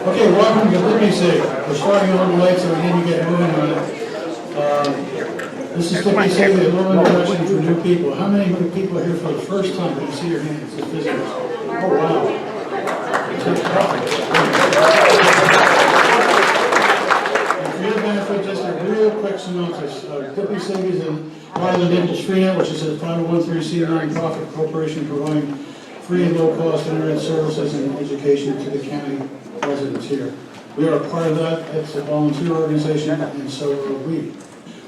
Okay, welcome to DPI-SIG. We're starting a little late, so we need to get moving on it. This is DPI-SIG, the little introduction for new people. How many new people are here for the first time? Can you see your hands? It's visitors. Oh, wow. And for your benefit, just a real quick synopsis. DPI-SIG is part of the Naples Freenet, which is a 501(c) nonprofit corporation providing free and low-cost internet services and education to the county residents here. We are a part of that. It's a volunteer organization, and so are we.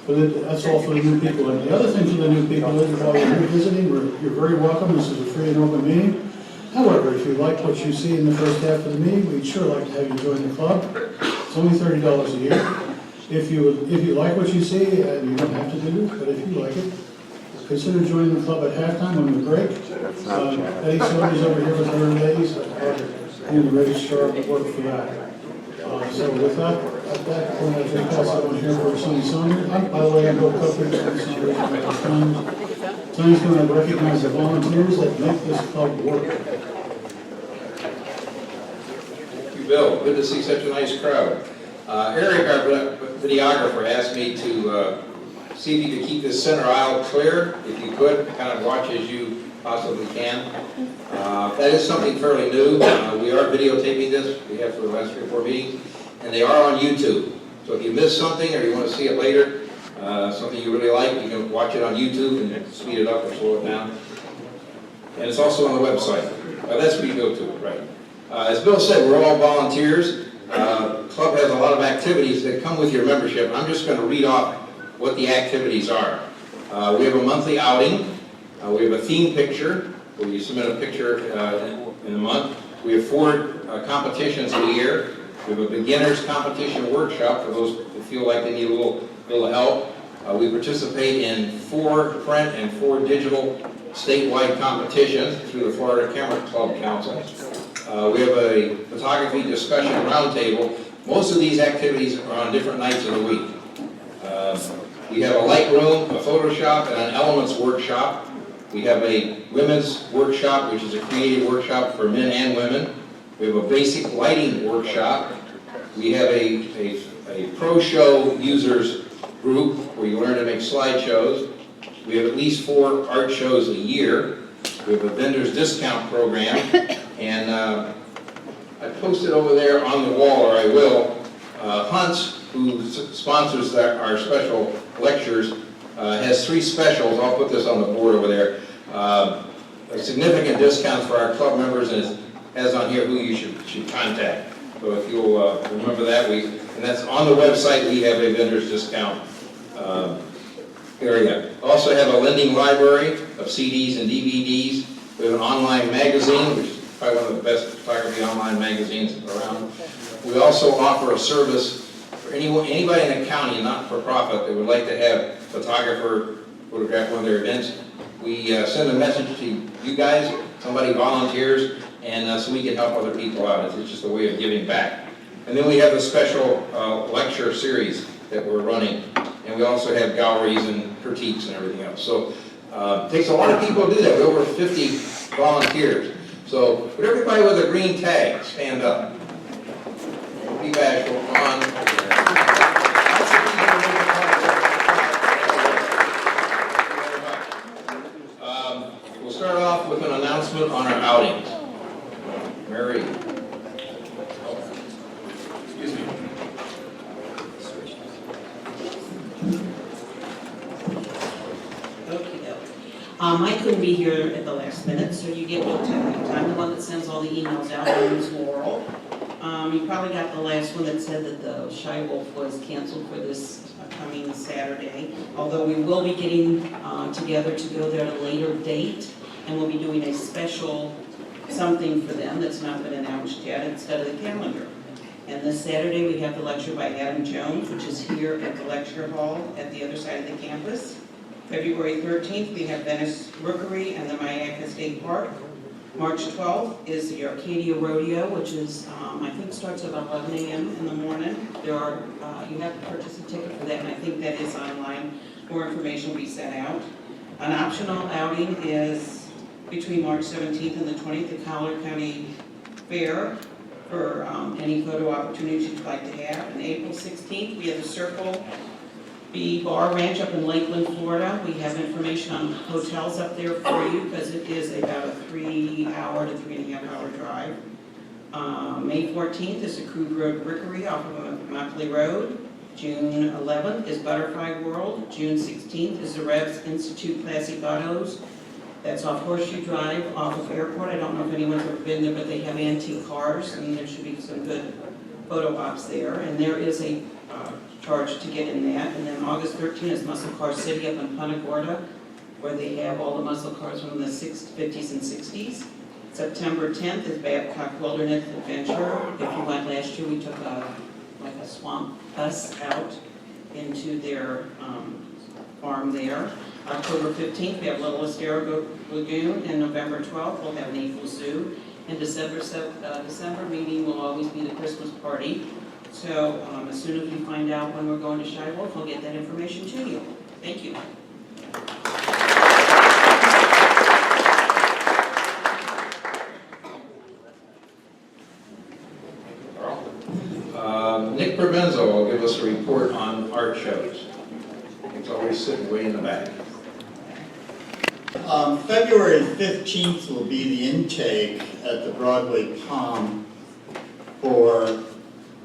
But that's all for the new people. And the other thing for the new people is, while you're visiting, you're very welcome. This is a free and open meeting. However, if you like what you see in the first half of the meeting, we'd sure like to have you join the club. It's only $30 a year. If you like what you see, you don't have to do it, but if you like it, consider joining the club at halftime on the break. Eddie Soder's over here with other ladies, and the registrar would work for that. So with that, at that point, I think that's all here for Sonny Saunders. By the way, I'm Bill Copeland, Sonny Saunders. Sonny's going to recognize the volunteers that make this club work. Thank you, Bill. Good to see such a nice crowd. Eric, our videographer, asked me to see if you could keep this center aisle clear. If you could, kind of watch as you possibly can. That is something fairly new. We are videotaping this. We have for the last 3 or 4 meetings. And they are on YouTube. So if you missed something or you want to see it later, something you really like, you can watch it on YouTube and speed it up or slow it down. And it's also on the website. That's where you go to it, right? As Bill said, we're all volunteers. The club has a lot of activities that come with your membership. I'm just going to read off what the activities are. We have a monthly outing. We have a theme picture, where you submit a picture in a month. We have 4 competitions a year. We have a beginner's competition workshop for those who feel like they need a little help. We participate in 4 print and 4 digital statewide competitions through the Florida Camera Club Council. We have a photography discussion roundtable. Most of these activities are on different nights of the week. We have a light room, a Photoshop, and an elements workshop. We have a women's workshop, which is a creative workshop for men and women. We have a basic lighting workshop. We have a pro show users group where you learn to make slideshows. We have at least 4 art shows a year. We have a vendor's discount program. And I posted over there on the wall, or I will, Hunt's, who sponsors our special lectures, has 3 specials. I'll put this on the board over there. Significant discounts for our club members, and it has on here who you should contact. So if you'll remember that, and that's on the website. We have a vendor's discount area. Also have a lending library of CDs and DVDs. We have an online magazine, which is probably one of the best photography online magazines around. We also offer a service for anybody in the county, not for profit, that would like to have a photographer photograph one of their events. We send a message to you guys, somebody volunteers, and so we can help other people out. It's just a way of giving back. And then we have a special lecture series that we're running, and we also have galleries and critiques and everything else. So it takes a lot of people to do that. We're over 50 volunteers. So, would everybody with a green tag stand up? Don't be bashful, come on. We'll start off with an announcement on our outings. Mary. Excuse me. I couldn't be here at the last minute, so you get no time. I'm the one that sends all the emails out. My name is Laurel. You probably got the last one that said that the Shy Wolf was canceled for this coming Saturday, although we will be getting together to go there at a later date, and we'll be doing a special something for them that's not been announced yet instead of the calendar. And this Saturday we have the lecture by Adam Jones, which is here at the lecture hall at the other side of the campus. February 13th, we have Venice Rookery and the Mayaca State Park. March 12th is the Arcadia Rodeo, which is, I think starts at 11 a.m. in the morning. You have to purchase a ticket for that, and I think that is online. More information will be sent out. An optional outing is between March 17th and the 20th, the Collier County Fair for any photo opportunities you'd like to have. And April 16th, we have the Circle B Bar Ranch up in Lakeland, Florida. We have information on hotels up there for you because it is about a 3-hour to 3.5-hour drive. May 14th is the Crude Road Rickery off of Mockley Road. June 11th is Butterfly World. June 16th is the Revs Institute Classic Autos. That's off Horseshoe Drive, off of Airport. I don't know if anyone's ever been there, but they have antique cars, and there should be some good photo ops there. And there is a charge to get in that. And then August 13th is Muscle Car City up in Punta Gorda, where they have all the muscle cars from the 50s and 60s. September 10th is Babcock Wilderness Adventure. If you went last year, we took a swamp bus out into their farm there. October 15th, we have Little Estero Lagoon, and November 12th, we'll have Naples Zoo. And December meeting will always be the Christmas party. So as soon as we find out when we're going to Shy Wolf, we'll get that information to you. Thank you. Nick Provenzo will give us a report on art shows. He's always sitting way in the back. February 15th will be the intake at the Broadway Palm for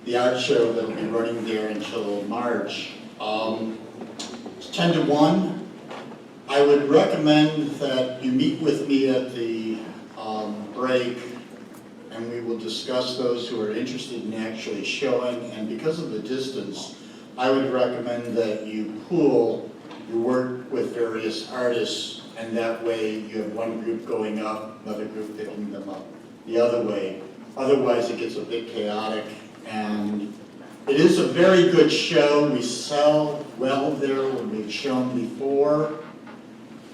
the art show that will be running there until March. It's 10 to 1. I would recommend that you meet with me at the break, and we will discuss those who are interested in actually showing. And because of the distance, I would recommend that you pool your work with various artists, and that way you have one group going up, another group picking them up the other way. Otherwise it gets a bit chaotic, and it is a very good show. We sell well there when we've shown before,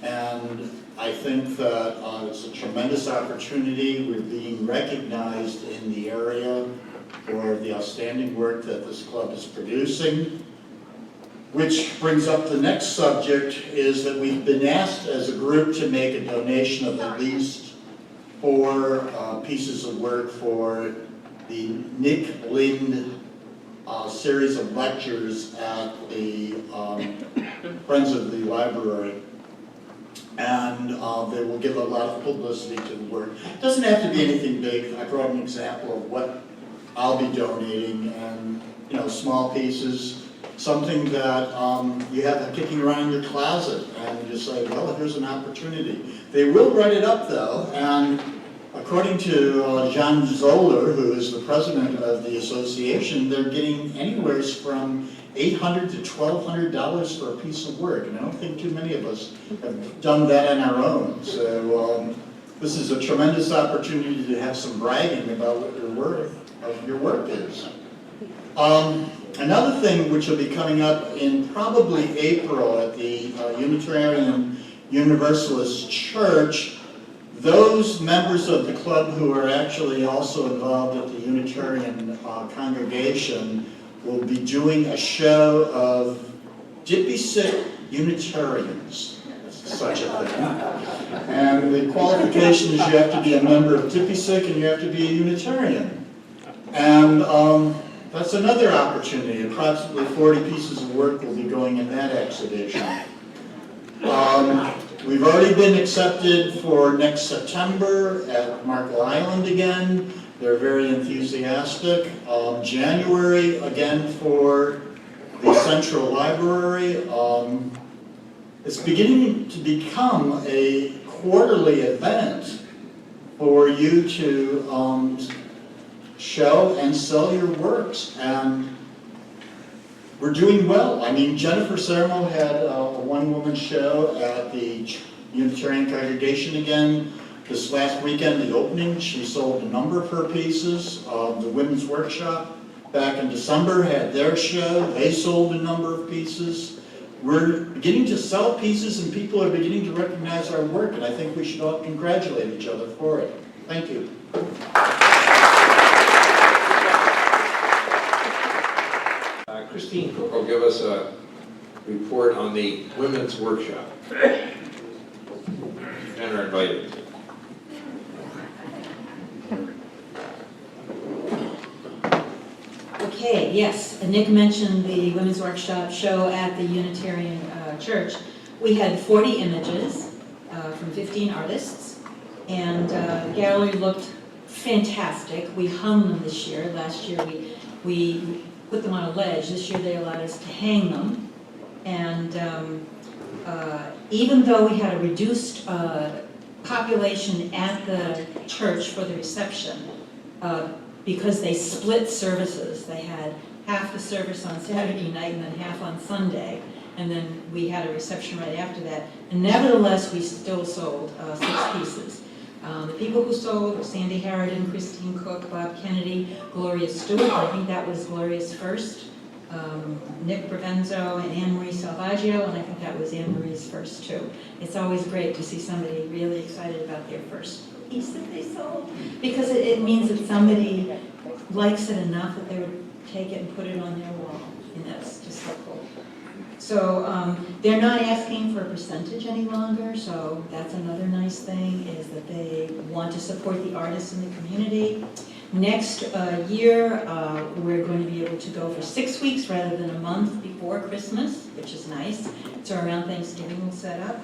and I think that it's a tremendous opportunity. We're being recognized in the area for the outstanding work that this club is producing. Which brings up the next subject, is that we've been asked as a group to make a donation of at least 4 pieces of work for the Nick Lind series of lectures at the Friends of the Library. And they will give a lot of publicity to the work. It doesn't have to be anything big. I brought an example of what I'll be donating, and small pieces. Something that you have kicking around your closet, and you say, well, here's an opportunity. They will write it up, though, and according to John Zoller, who is the president of the association, they're getting anywhere from $800 to $1,200 for a piece of work, and I don't think too many of us have done that on our own. So this is a tremendous opportunity to have some bragging about what your work is. Another thing which will be coming up in probably April at the Unitarian Universalist Church, those members of the club who are actually also involved at the Unitarian congregation will be doing a show of DPI-SIG Unitarians, such a thing. And the qualification is you have to be a member of DPI-SIG and you have to be a Unitarian. And that's another opportunity. Approximately 40 pieces of work will be going in that exhibition. We've already been accepted for next September at Markle Island again. They're very enthusiastic. January, again, for the Central Library. It's beginning to become a quarterly event for you to show and sell your works, and we're doing well. I mean, Jennifer Sermo had a one-woman show at the Unitarian congregation again this last weekend, the opening. She sold a number of her pieces. The Women's Workshop back in December had their show. They sold a number of pieces. We're beginning to sell pieces, and people are beginning to recognize our work, and I think we should all congratulate each other for it. Thank you. Christine Cook will give us a report on the Women's Workshop. And are invited. Okay, yes, Nick mentioned the Women's Workshop show at the Unitarian Church. We had 40 images from 15 artists, and the gallery looked fantastic. We hung them this year. Last year we put them on a ledge. This year they allowed us to hang them. And even though we had a reduced population at the church for the reception, because they split services. They had half the service on Saturday night and then half on Sunday, and then we had a reception right after that. And nevertheless, we still sold 6 pieces. The people who sold were Sandy Harridan, Christine Cook, Bob Kennedy, Gloria Stewart. I think that was Gloria's first. Nick Provenzo and Anne Marie Salvaggio, and I think that was Anne Marie's first too. It's always great to see somebody really excited about their first piece that they sold, because it means that somebody likes it enough that they would take it and put it on their wall, and that's just so cool. So they're not asking for a percentage any longer, so that's another nice thing, is that they want to support the artists in the community. Next year, we're going to be able to go for 6 weeks rather than a month before Christmas, which is nice. So around Thanksgiving we'll set up.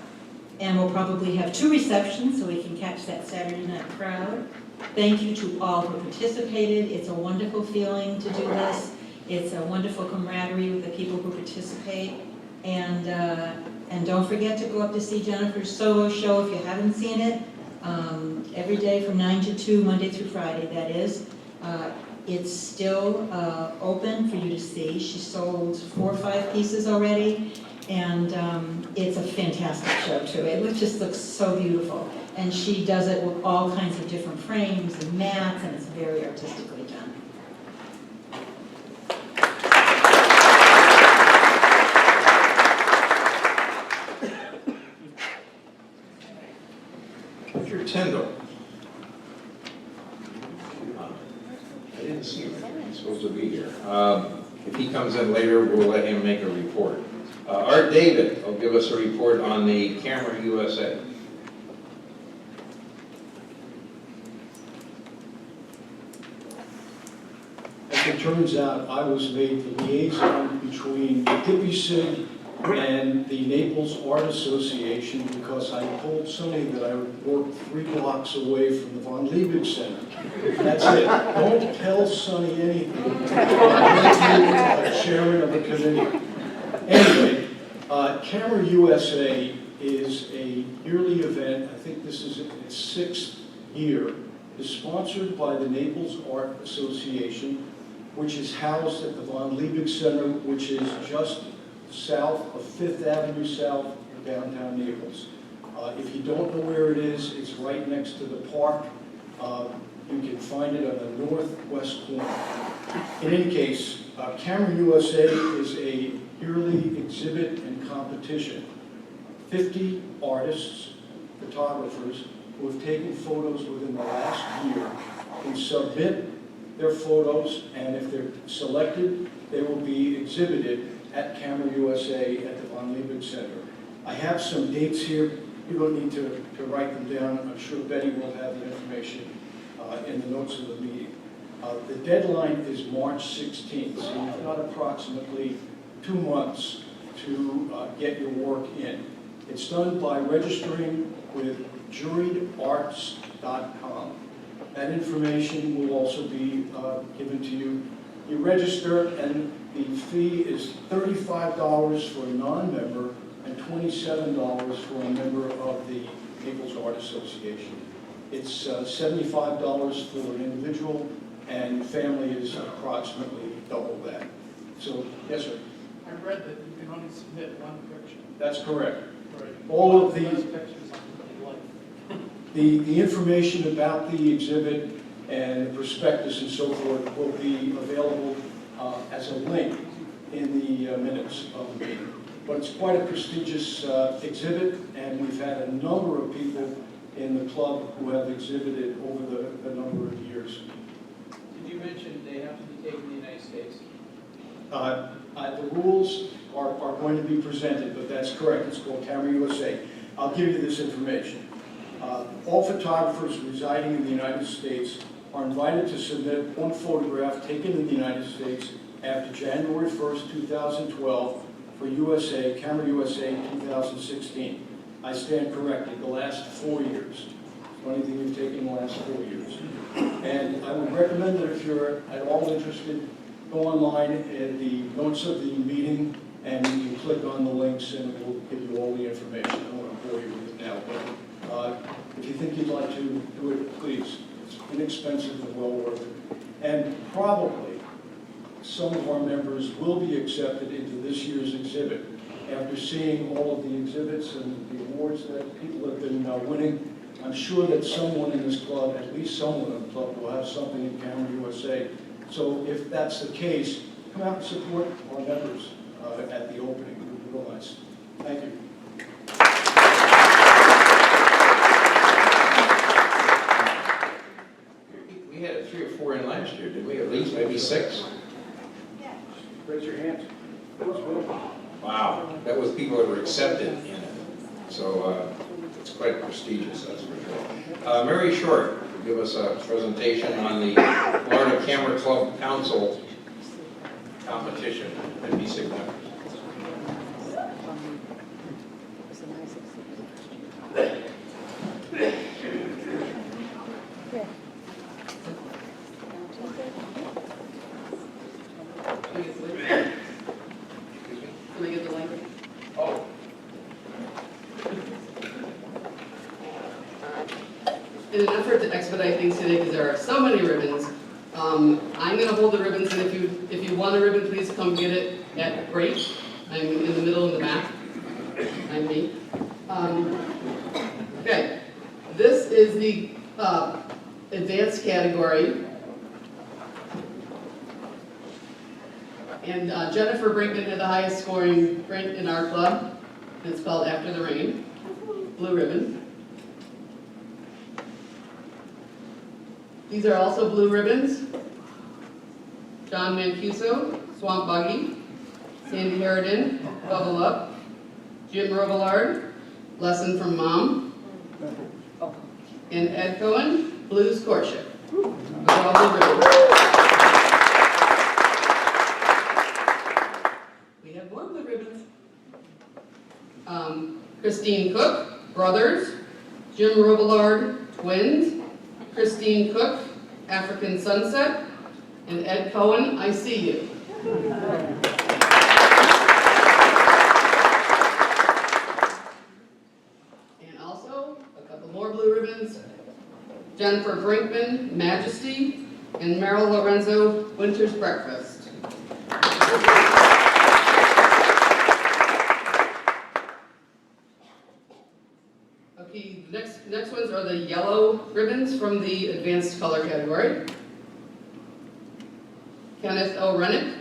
And we'll probably have 2 receptions so we can catch that Saturday night crowd. Thank you to all who participated. It's a wonderful feeling to do this. It's a wonderful camaraderie with the people who participate. And don't forget to go up to see Jennifer's solo show if you haven't seen it. Every day from 9 to 2, Monday through Friday, that is. It's still open for you to see. She sold 4 or 5 pieces already, and it's a fantastic show too. It just looks so beautiful. And she does it with all kinds of different frames and mats, and it's very artistically done. Mr. Tyndall. I didn't see him. He's supposed to be here. If he comes in later, we'll let him make a report. Art David will give us a report on the Camera USA. As it turns out, I was made the liaison between DPI-SIG and the Naples Art Association because I told Sonny that I worked 3 blocks away from the Von Liebig Center. That's it. Don't tell Sonny anything. I'm chairman of the committee. Anyway, Camera USA is a yearly event. I think this is its 6th year. It's sponsored by the Naples Art Association, which is housed at the Von Liebig Center, which is just south of 5th Avenue South, downtown Naples. If you don't know where it is, it's right next to the park. You can find it on the northwest corner. In any case, Camera USA is a yearly exhibit and competition. 50 artists, photographers, who have taken photos within the last year can submit their photos, and if they're selected, they will be exhibited at Camera USA at the Von Liebig Center. I have some dates here. You don't need to write them down. I'm sure Betty will have the information in the notes of the meeting. The deadline is March 16th, so you've got approximately 2 months to get your work in. It's done by registering with juriederts.com. That information will also be given to you. You register, and the fee is $35 for a non-member and $27 for a member of the Naples Art Association. It's $75 for an individual, and family is approximately double that. So, yes, sir. I read that you can only submit 1 picture. That's correct. Right. All of these, Pictures you like. the information about the exhibit and the prospectus and so forth will be available as a link in the minutes of the meeting. But it's quite a prestigious exhibit, and we've had a number of people in the club who have exhibited over the number of years. Did you mention they have to be taken in the United States? The rules are going to be presented, but that's correct. It's called Camera USA. I'll give you this information. All photographers residing in the United States are invited to submit 1 photograph taken in the United States after January 1st, 2012 for USA, Camera USA 2016. I stand corrected, the last 4 years. The only thing you've taken the last 4 years. And I would recommend that if you're at all interested, go online at the notes of the meeting and you can click on the links and it will give you all the information. I don't want to bore you with it now, but if you think you'd like to do it, please. It's inexpensive and well worth it. And probably some of our members will be accepted into this year's exhibit. After seeing all of the exhibits and the awards that people have been winning, I'm sure that someone in this club, at least someone in the club, will have something in Camera USA. So if that's the case, come out and support our members at the opening. It would be real nice. Thank you. We had 3 or 4 in last year, did we? At least maybe 6? Raise your hands. Wow, that was people that were accepted in it. So it's quite prestigious, that's for sure. Mary Short will give us a presentation on the Florida Camera Club Council competition at DPI-SIG members. Can I get the link? Oh. In an effort to expedite things today, because there are so many ribbons, I'm going to hold the ribbons, and if you want a ribbon, please come get it at break. I'm in the middle in the back. I'm me. Okay, this is the advanced category. And Jennifer Brinkman had the highest scoring print in our club. It's called After the Rain, blue ribbon. These are also blue ribbons. John Mancuso, Swamp Buggy. Sandy Harridan, Bubble Up. Jim Robillard, Lesson from Mom. And Ed Cohen, Blues Courtship. Those are all blue ribbons. We have more blue ribbons. Christine Cook, Brothers. Jim Robillard, Twins. Christine Cook, African Sunset. And Ed Cohen, I See You. And also, a couple more blue ribbons. Jennifer Brinkman, Majesty. And Meryl Lorenzo, Winter's Breakfast. Okay, next ones are the yellow ribbons from the advanced color category. Kenneth O. Rennick,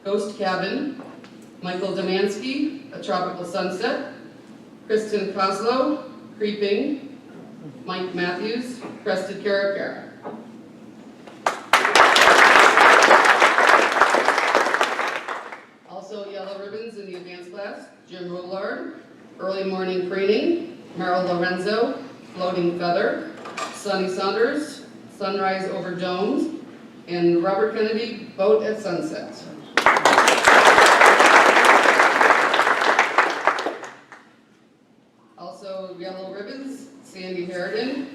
Ghost Cabin. Michael Demansky, A Tropical Sunset. Kristen Kozlow, Creeping. Mike Matthews, Crested Caracara. Also yellow ribbons in the advanced class, Jim Roulard, Early Morning Preening. Meryl Lorenzo, Floating Feather. Sonny Saunders, Sunrise Over Domes. And Robert Kennedy, Boat at Sunset. Also yellow ribbons, Sandy Harridan,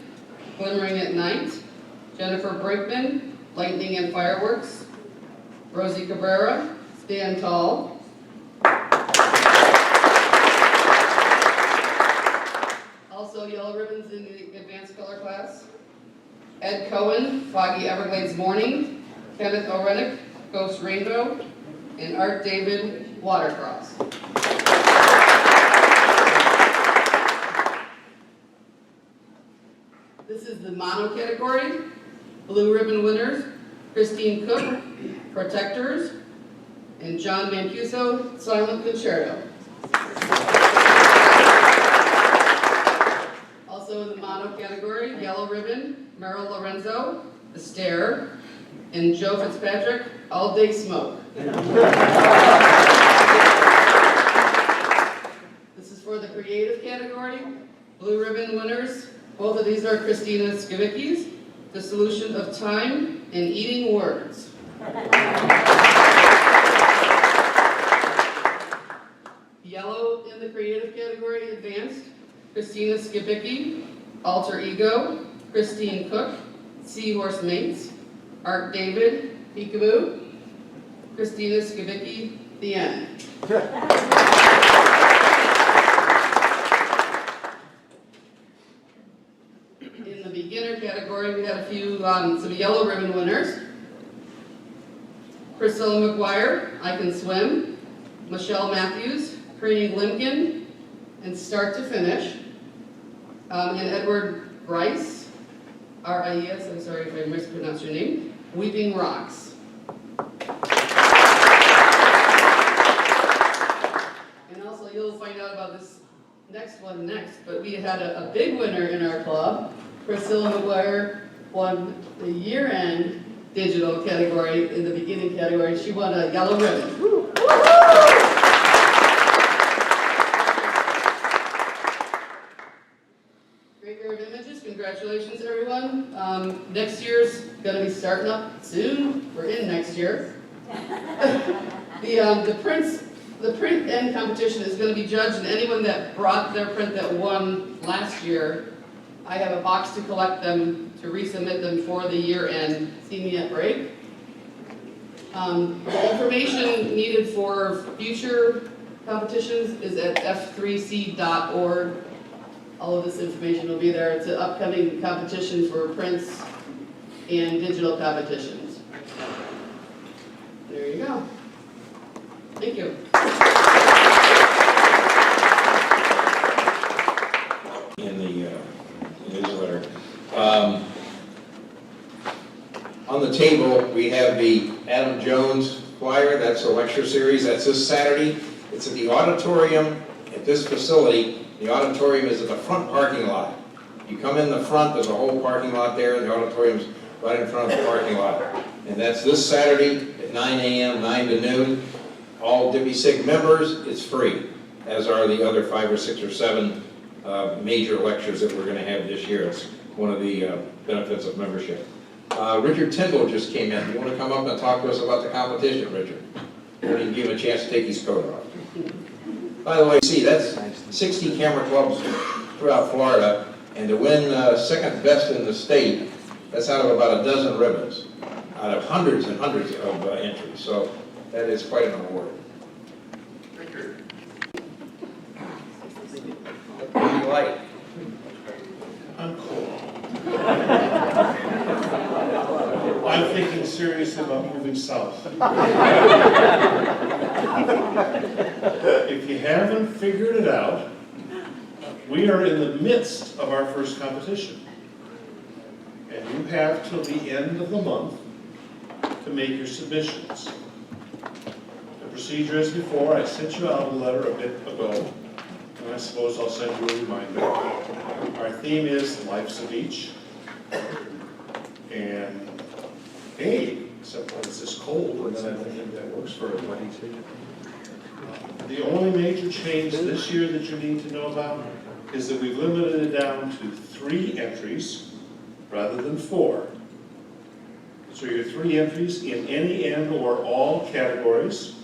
Glimmering at Night. Jennifer Brinkman, Lightning and Fireworks. Rosie Cabrera, Stand Tall. Also yellow ribbons in the advanced color class. Ed Cohen, Foggy Everglades Morning. Kenneth O. Rennick, Ghost Rainbow. And Art David, Watercross. This is the mono category. Blue ribbon winners, Christine Cook, Protectors. And John Mancuso, Silent Concerto. Also in the mono category, yellow ribbon, Meryl Lorenzo, The Stare, and Joe Fitzpatrick, All Day Smoke. This is for the creative category. Blue ribbon winners, both of these are Christina Skivicki's, The Solution of Time and Eating Words. in the creative category, advanced, Christina Skibicki, Alter Ego, Christine Cook, Seahorse Mates, Art David, Peekaboo, Christina Skibicki, the end. In the beginner category, we had a few, some yellow ribbon winners. Priscilla McGuire, I Can Swim, Michelle Matthews, Karini Limkin, and Start to Finish. And Edward Rice, R-I-E-S, I'm sorry if I mispronounced your name, Weeping Rocks. And also you'll find out about this next one next, but we had a big winner in our club. Priscilla McGuire won the year-end digital category in the beginning category. She won a yellow ribbon. Great year of images. Congratulations, everyone. Next year's going to be starting up soon. We're in next year. The print end competition is going to be judged, and anyone that brought their print that won last year, I have a box to collect them, to resubmit them for the year-end See Me at Break. The information needed for future competitions is at f3c.org. All of this information will be there. It's an upcoming competition for prints and digital competitions. There you go. Thank you. In the newsletter. On the table, we have the Adam Jones flyer. That's a lecture series. That's this Saturday. It's at the auditorium at this facility. The auditorium is at the front parking lot. You come in the front, there's a whole parking lot there. The auditorium's right in front of the parking lot. And that's this Saturday at 9 a.m., 9 to noon. All DPI-SIG members, it's free, as are the other 5 or 6 or 7 major lectures that we're going to have this year. It's one of the benefits of membership. Richard Tyndall just came in. You want to come up and talk to us about the competition, Richard? We didn't give him a chance to take his coat off. By the way, see, that's 60 camera clubs throughout Florida, and to win second best in the state, that's out of about a dozen ribbons, out of hundreds and hundreds of entries. So that is quite an award. Richard, what do you like? I'm cool. I'm thinking seriously about moving south. If you haven't figured it out, we are in the midst of our first competition. And you have till the end of the month to make your submissions. The procedure is before. I sent you out a letter a bit ago, and I suppose I'll send you a reminder. Our theme is the lives of each. And hey, except when it's this cold, and then I don't think that works for everybody. The only major change this year that you need to know about is that we've limited it down to 3 entries rather than 4. So your 3 entries in any and or all categories.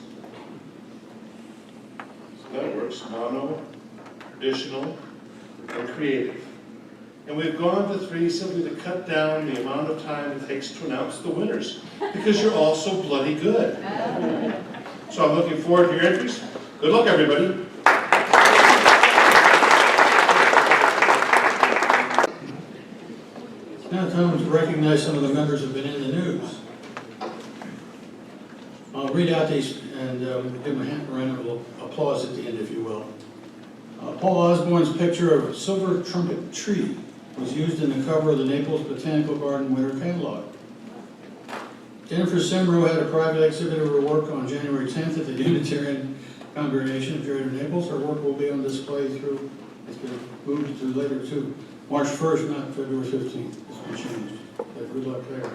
So that works, mono, traditional, and creative. And we've gone to 3 simply to cut down the amount of time it takes to announce the winners, because you're all so bloody good. So I'm looking forward to your entries. Good luck, everybody. Now time to recognize some of the members who have been in the news. I'll read out these and give them a round of applause at the end, if you will. Paul Osborne's picture of a silver trumpet tree was used in the cover of the Naples Botanical Garden winter catalog. Jennifer Semro had a private exhibit of her work on January 10th at the Unitarian Congregation of Greater Naples. Her work will be on display through, it's been moved to later to March 1st, not February 15th. It's been changed. Good luck there.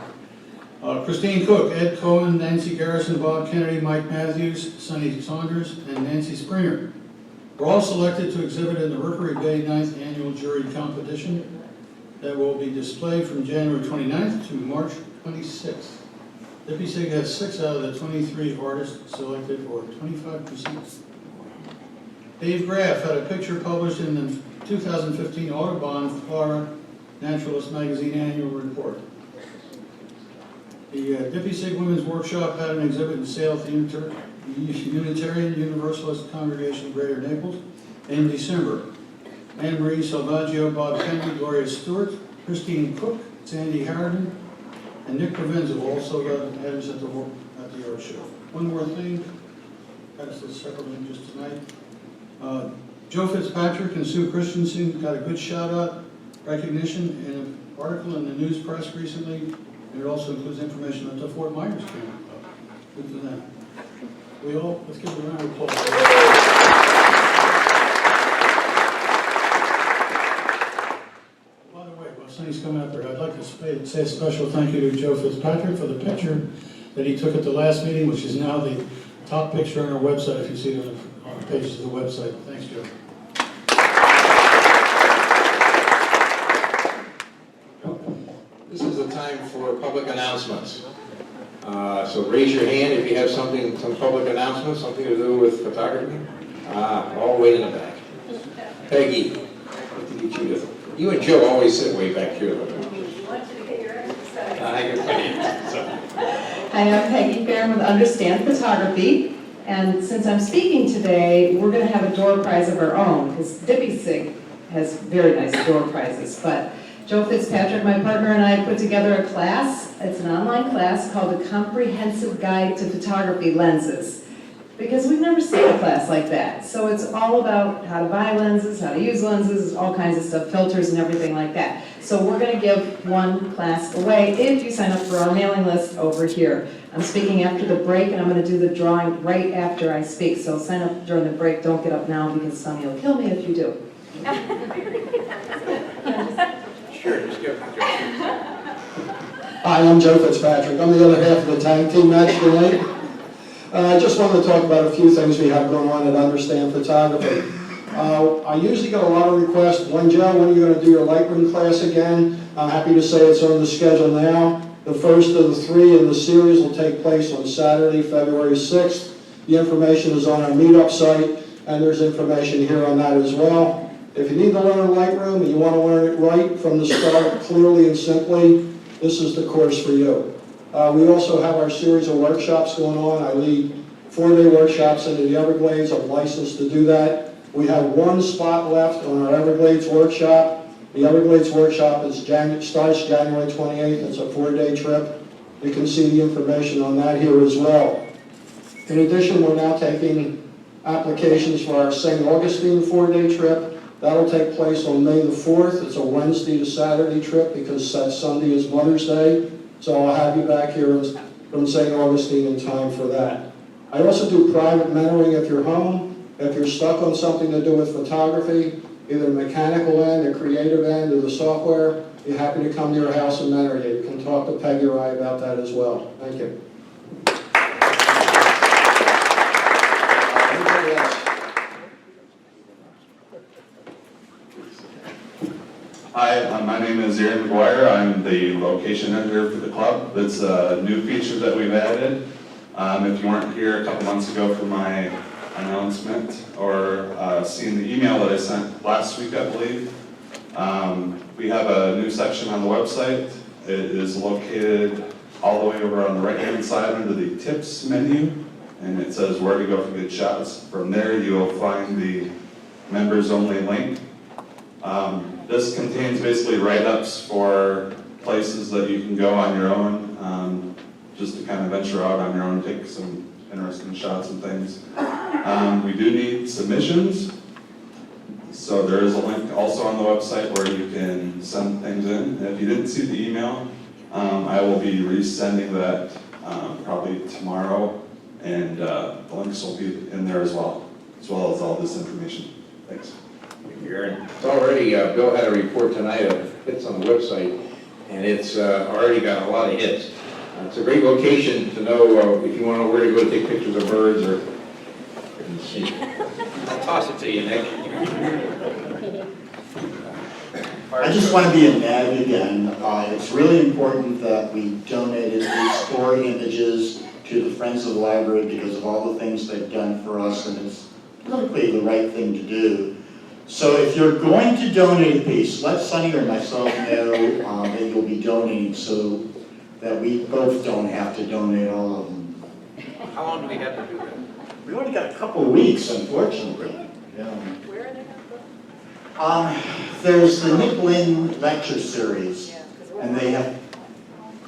Christine Cook, Ed Cohen, Nancy Garrison, Bob Kennedy, Mike Matthews, Sonny Saunders, and Nancy Springer were all selected to exhibit in the Rookery Bay 9th Annual Jury Competition that will be displayed from January 29th to March 26th. DPI-SIG has 6 out of the 23 artists selected, or 25%. Dave Graff had a picture published in the 2015 Audubon Flora Naturalist Magazine Annual Report. The DPI-SIG Women's Workshop had an exhibit in sale at the Unitarian Universalist Congregation of Greater Naples in December. Anne Marie Salvaggio, Bob Kennedy, Gloria Stewart, Christine Cook, Sandy Harridan, and Nick Provenza also got items at the art show. One more thing, that's the separately just tonight. Joe Fitzpatrick and Sue Christensen got a good shout-out recognition in an article in the news press recently, and it also includes information at the Fort Myers camp. Good for them. Let's give them a round of applause. By the way, while Sonny's coming up here, I'd like to say a special thank you to Joe Fitzpatrick for the picture that he took at the last meeting, which is now the top picture on our website, if you see it on the pages of the website. Thanks, Joe. This is the time for public announcements. So raise your hand if you have some public announcements, something to do with photography. All the way in the back. Peggy, what did you choose? You and Joe always sit way back here. Hi, I'm Peggy Fairman with Understand Photography, and since I'm speaking today, we're going to have a door prize of our own, because DPI-SIG has very nice door prizes, but Joe Fitzpatrick, my partner, and I put together a class. It's an online class called A Comprehensive Guide to Photography Lenses, because we've never seen a class like that. So it's all about how to buy lenses, how to use lenses, all kinds of stuff, filters and everything like that. So we're going to give one class away if you sign up for our mailing list over here. I'm speaking after the break, and I'm going to do the drawing right after I speak. So sign up during the break. Don't get up now, because Sonny will kill me if you do. Sure, just go. Hi, I'm Joe Fitzpatrick. I'm the other half of the tag team match tonight. I just wanted to talk about a few things we have going on at Understand Photography. I usually get a lot of requests. Joe, when are you going to do your Lightroom class again? I'm happy to say it's on the schedule now. The first of the 3 in the series will take place on Saturday, February 6th. The information is on our meetup site, and there's information here on that as well. If you need to learn Lightroom and you want to learn it right from the start, clearly and simply, this is the course for you. We also have our series of workshops going on. I lead 4-day workshops into the Everglades. I'm licensed to do that. We have 1 spot left on our Everglades workshop. The Everglades workshop starts January 28th. It's a 4-day trip. You can see the information on that here as well. In addition, we're now taking applications for our St. Augustine 4-day trip. That'll take place on May the 4th. It's a Wednesday to Saturday trip because that Sunday is Mother's Day. So I'll have you back here from St. Augustine in time for that. I also do private mentoring if you're home. If you're stuck on something to do with photography, either the mechanical end, the creative end, or the software, be happy to come to your house and mentor you. You can talk to Peggy or I about that as well. Thank you. Anybody else? Hi, my name is Aaron McGuire. I'm the location editor for the club. That's a new feature that we've added. If you weren't here a couple months ago for my announcement or seen the email that I sent last week, I believe, we have a new section on the website. It is located all the way over on the right-hand side under the tips menu, and it says where to go for good shots. From there, you'll find the members-only link. This contains basically write-ups for places that you can go on your own, just to kind of venture out on your own, take some interesting shots and things. We do need submissions, so there is a link also on the website where you can send things in. And if you didn't see the email, I will be resending that probably tomorrow, and the links will be in there as well as all this information. Thanks. Thank you, Aaron. It's already, Bill had a report tonight of hits on the website, and it's already got a lot of hits. It's a great location to know if you want to know where to go to take pictures of birds or see. I'll toss it to you, Nick. I just want to be a nag again. It's really important that we donated these story images to the Friends of the Library because of all the things they've done for us, and it's politically the right thing to do. So if you're going to donate a piece, let Sonny or myself know that you'll be donating so that we both don't have to donate all of them. How long do we have to do that? We only got a couple of weeks, unfortunately. Yeah. Where are they gonna go? There's the Nick Lynn lecture series, and they have,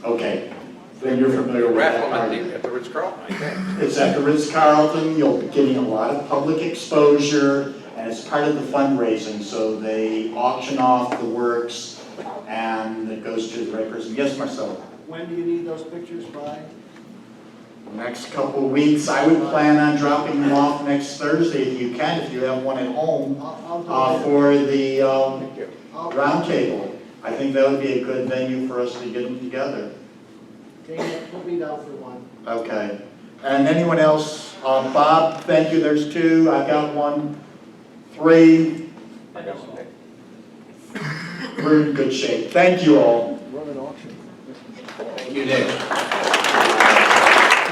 okay, then you're familiar with that Raffle part. at the Ritz-Carlton, I think. It's at the Ritz-Carlton, you'll be getting a lot of public exposure, and it's part of the fundraising, so they auction off the works, and it goes to the right person. Yes, Marcelo? When do you need those pictures by? Next couple of weeks, I would plan on dropping them off next Thursday if you can, if you have one at home, for the roundtable. I think that would be a good venue for us to get them together. Okay, put me down for one. Okay. And anyone else? Bob, thank you, there's two. I got one, three. We're in good shape. Thank you all. Run an auction. Thank you, Nick.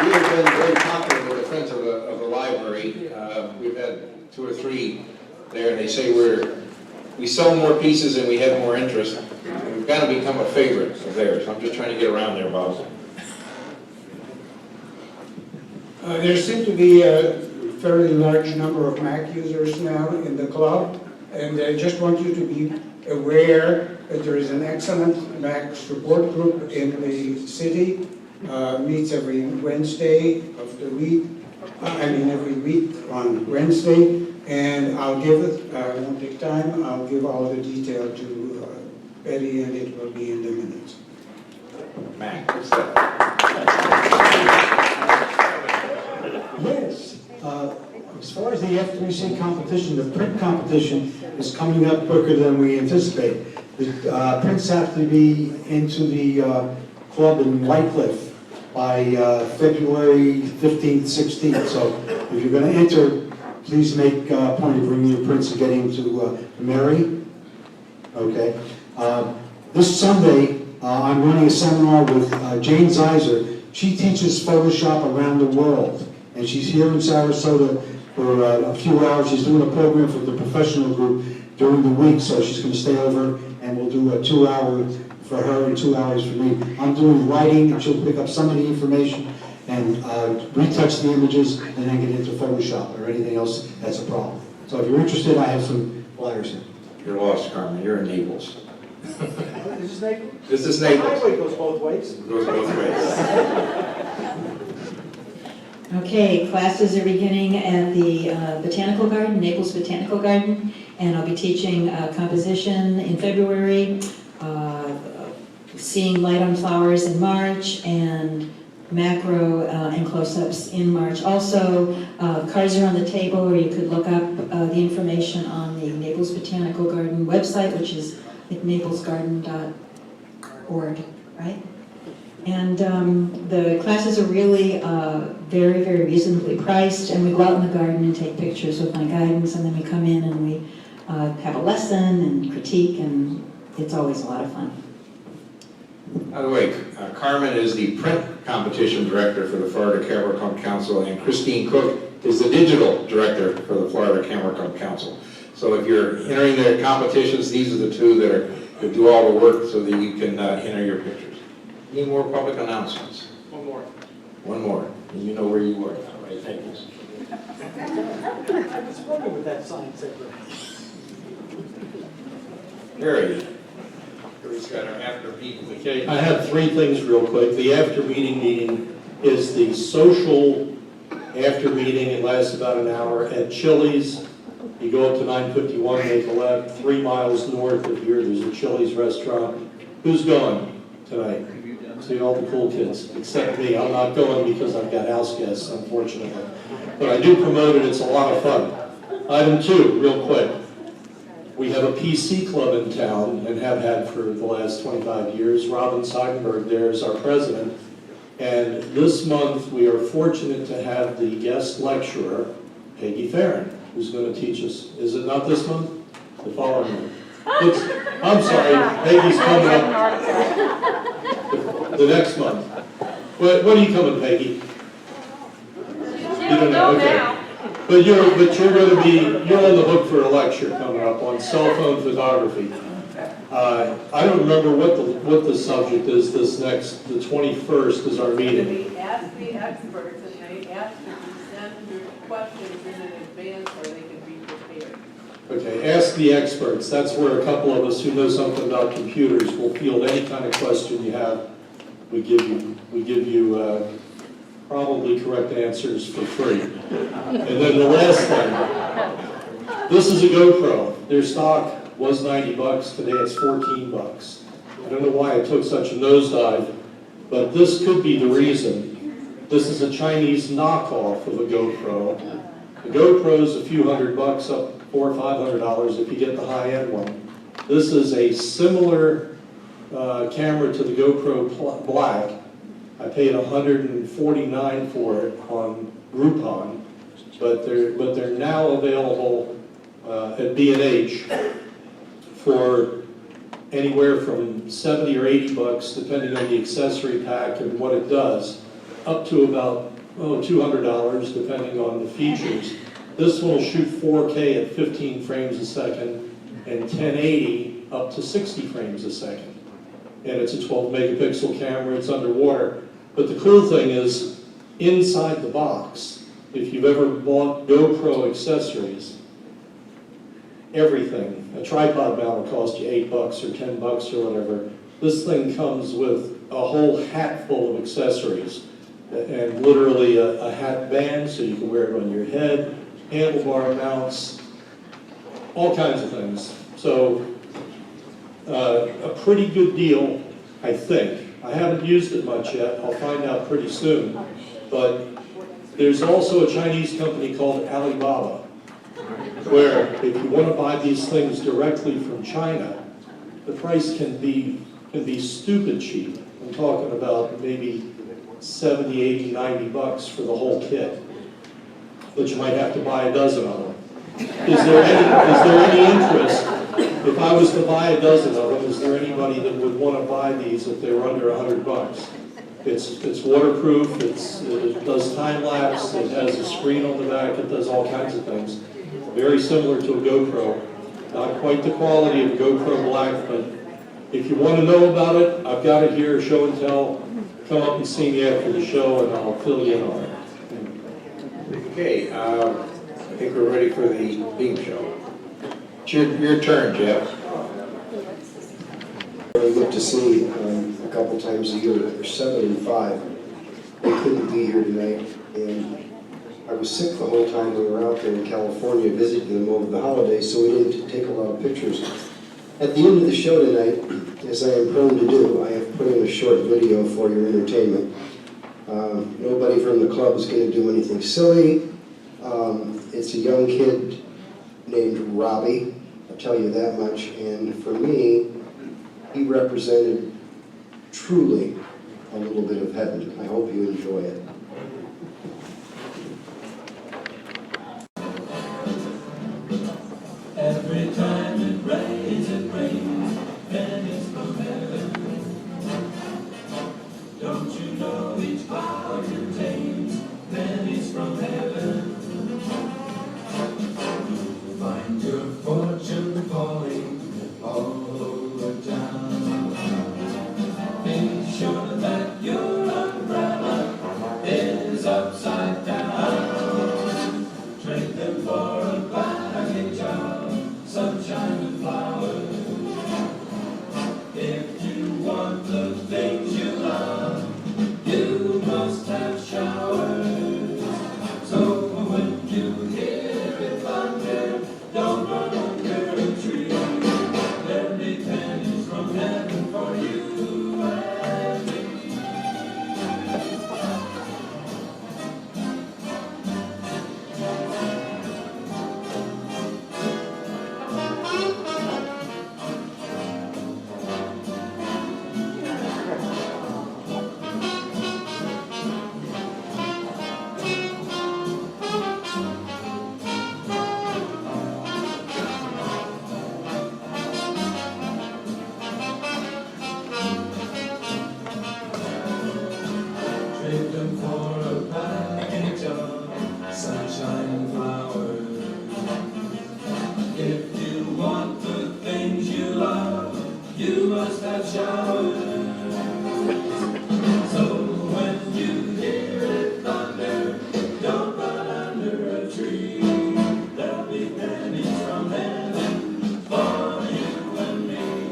We have been very popular with the Friends of the Library. We've had 2 or 3 there, and they say we sell more pieces and we have more interest. We've got to become a favorite of theirs. I'm just trying to get around there, Bob. There seem to be a fairly large number of Mac users now in the club, and I just want you to be aware that there is an excellent Mac support group in the city, meets every Wednesday of the week, every week on Wednesday, and I'll give it, I won't take time, I'll give all the detail to Betty, and it will be in the minutes. Mac, what's that? Yes, as far as the F3C competition, the print competition is coming up quicker than we anticipate. The prints have to be into the club in Whitecliff by February 15th, 16th. So if you're going to enter, please make a point of bringing your prints and getting to Mary. Okay. This Sunday, I'm running a seminar with Jane Zeiser. She teaches Photoshop around the world. And she's here in Sarasota for a few hours. She's doing a program for the professional group during the week, so she's going to stay over, and we'll do a 2-hour for her and 2 hours for me. I'm doing writing, and she'll pick up some of the information and retouch the images, and then get into Photoshop or anything else that's a problem. So if you're interested, I have some flyers here. You're lost, Carmen. You're in Naples. Is this Naples? This is Naples. The highway goes both ways. It goes both ways. Okay, classes are beginning at the Botanical Garden, Naples Botanical Garden, and I'll be teaching composition in February, seeing light on flowers in March, and macro and close-ups in March. Also, cards are on the table where you could look up the information on the Naples Botanical Garden website, which is naplesgarden.org, right? And the classes are really very, very reasonably priced, and we go out in the garden and take pictures with my guidance, and then we come in and we have a lesson and critique, and it's always a lot of fun. By the way, Carmen is the print competition director for the Florida Camera Club Council, and Christine Cook is the digital director for the Florida Camera Club Council. So if you're entering the competitions, these are the two that do all the work so that you can enter your pictures. Any more public announcements? One more. One more, and you know where you are now, right? Thank you. I was wondering what that sign said. Harry. Harry's got our after meeting. Okay, I have 3 things real quick. The after meeting is the social after meeting. It lasts about an hour at Chili's. You go up to 951, make a left, 3 miles north of here, there's a Chili's restaurant. Who's going tonight? See all the cool kids, except me. I'm not going because I've got house guests, unfortunately. But I do promote it, it's a lot of fun. Item 2, real quick. We have a PC club in town and have had for the last 25 years. Robin Seidenberg there is our president. And this month we are fortunate to have the guest lecturer, Peggy Farron, who's going to teach us. Is it not this month? The following month. I'm sorry, Peggy's coming up the next month. When are you coming, Peggy? You don't know, okay. But you're gonna be, you're on the hook for a lecture coming up on cell phone photography. I don't remember what the subject is this next, the 21st is our meeting. We ask the experts, and they ask you to send your questions in advance so they can be prepared. Okay, ask the experts. That's where a couple of us who know something about computers will field any kind of question you have. We give you probably correct answers for free. And then the last thing, this is a GoPro. Their stock was $90, today it's $14. I don't know why it took such a nosedive, but this could be the reason. This is a Chinese knockoff of a GoPro. The GoPro's a few $100, up $400 or $500 if you get the high-end one. This is a similar camera to the GoPro Black. I paid $149 for it on Groupon, but they're now available at B&H for anywhere from $70 or $80, depending on the accessory pack and what it does, up to about $200, depending on the features. This one will shoot 4K at 15 frames a second and 1080 up to 60 frames a second. And it's a 12 megapixel camera, it's underwater. But the cool thing is, inside the box, if you've ever bought GoPro accessories, everything, a tripod mount will cost you $8 or $10 or whatever. This thing comes with a whole hat full of accessories, and literally a hat band so you can wear it on your head, handlebar mounts, all kinds of things. So a pretty good deal, I think. I haven't used it much yet. I'll find out pretty soon. But there's also a Chinese company called Alibaba, where if you want to buy these things directly from China, the price can be stupid cheap. I'm talking about maybe 70, 80, 90 bucks for the whole kit. But you might have to buy a dozen of them. Is there any interest? If I was to buy a dozen of them, is there anybody that would want to buy these if they were under 100 bucks? It's waterproof, it does time lapse, it has a screen on the back, it does all kinds of things. Very similar to a GoPro. Not quite the quality of a GoPro Black, but if you want to know about it, I've got it here, show and tell. Come up and see me after the show and I'll fill you in on it. Okay, I think we're ready for the beam show. It's your turn, Jeff. I look to see a couple times a year. They're 7 and 5. They couldn't be here tonight, and I was sick the whole time we were out there in California visiting them over the holidays, so we didn't take a lot of pictures. At the end of the show tonight, as I am prone to do, I have put in a short video for your entertainment. Nobody from the club is going to do anything silly. It's a young kid named Robbie, I'll tell you that much, and for me, he represented truly a little bit of heaven. I hope you enjoy it. Every time it rains, pennies from heaven. Don't you know each cloud contains pennies from heaven? You'll find your fortune falling all over town. Be sure that your umbrella have showers. So when you hear it thunder, don't run under a tree. There'll be pennies from heaven for you and me.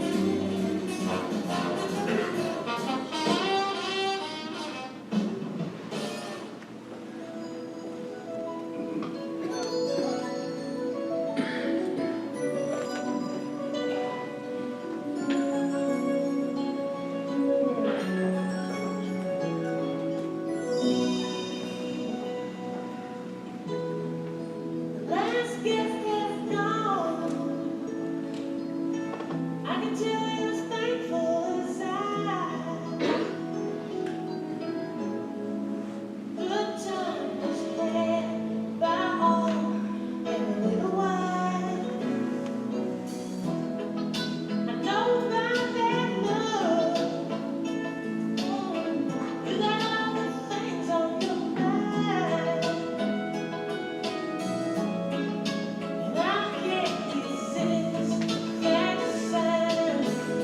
Last gift is gone. I can tell he was thankful inside. Good times had by all and a little while. I know about that love. You got all the things on your mind. And I can't resist that sign.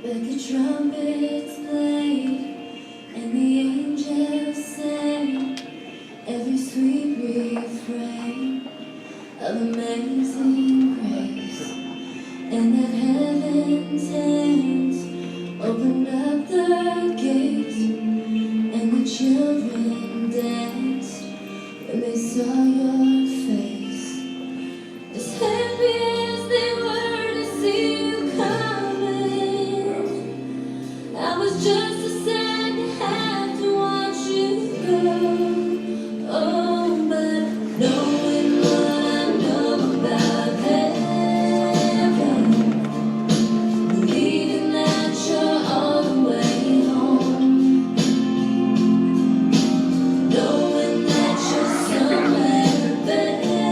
Like the trumpets played and the angels sang every sweet refrain of amazing grace, and that heaven's hands opened up the gates, and the children danced when they saw your face. As happy as they were to see you coming, I was just as sad to have to watch you go. Oh, but knowing what I know about heaven, believing that you're all the way home, knowing that you're somewhere better,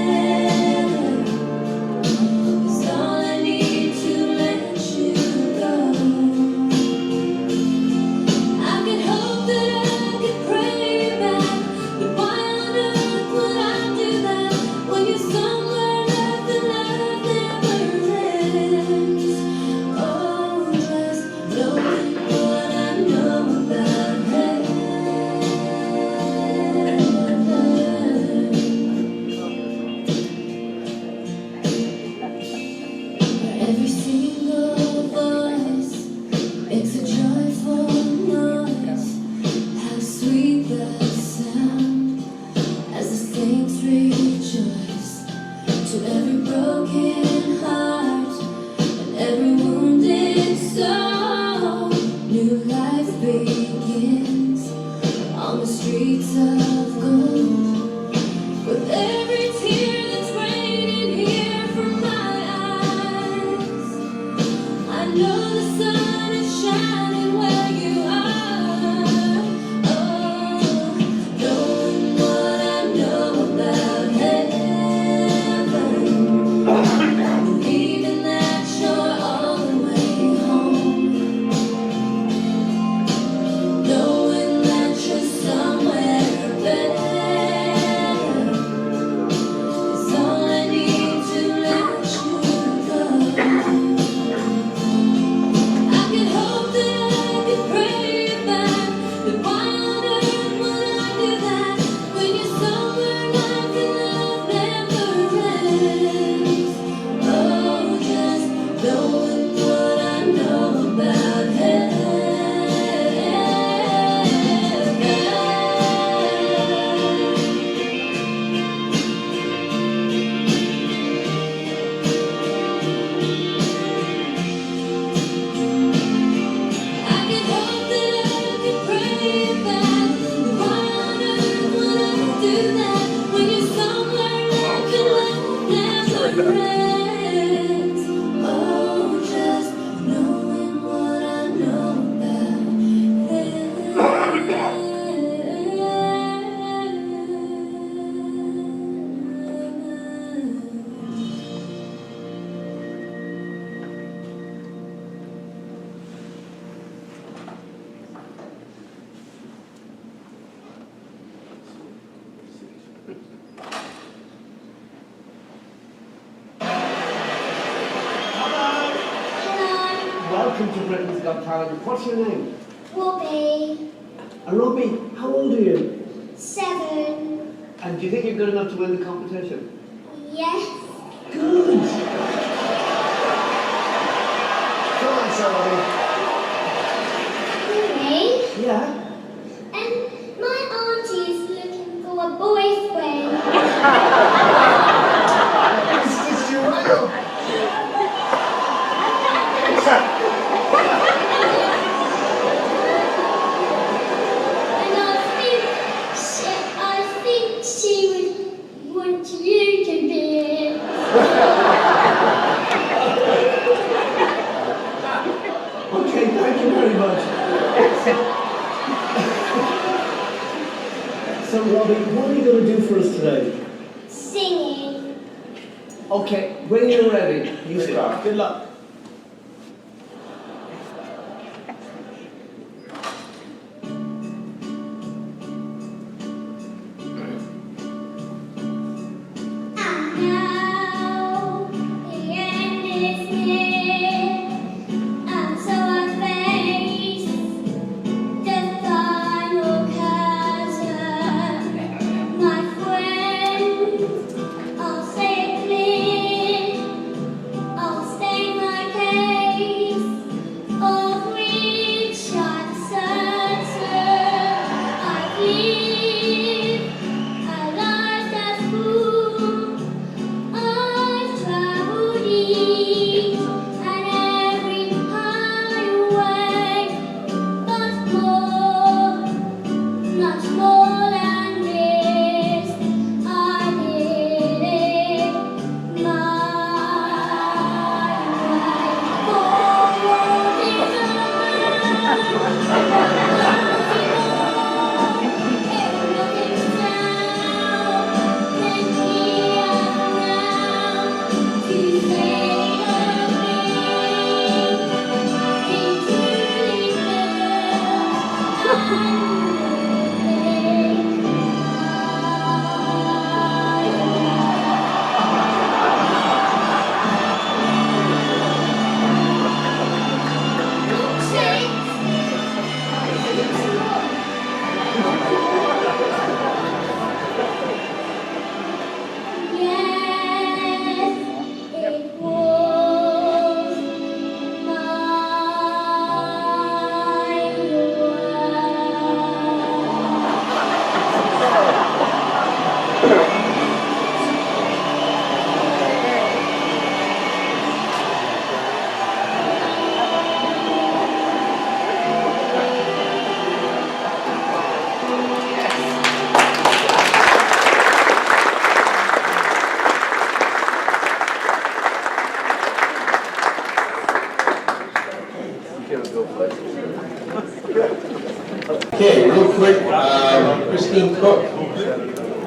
is all I need to let you go. I could hope that I could pray you back, but why on earth would I do that when you're somewhere left and love never ends? Oh, just knowing what I know about heaven. Where every single voice makes a joyful noise. How sweet the sound as the saints rejoice. To every broken heart and every wounded soul, new life begins on the streets of gold. With every tear that's raining here from my eyes, I know the sun is shining where you are. Oh, knowing what I know about heaven, believing that you're all the way home, knowing that you're somewhere better, is all I need to let you go. I could hope that I could pray you back, but why on earth would I do that when you're somewhere left and love never ends? Oh, just knowing what I know about heaven. I could hope that I could pray you back, but why on earth would I do that when you're somewhere left and love never ends? Oh, just knowing what I know about heaven. Welcome to Britain's Got Talent. What's your name? Whoopee, And Robbie, how old are you? 7. And do you think you're good enough to win the competition? Yes. Good. Come on, sir, Robbie. Mommy, Yeah? and my auntie is looking for a boyfriend. It's your right. And I think she would want you to be it. Okay, thank you very much. So, Robbie, what are you going to do for us today? Singing. Okay, when you're ready, you start. Good luck. Now the end is near, and so I Okay, real quick, Christine Cook.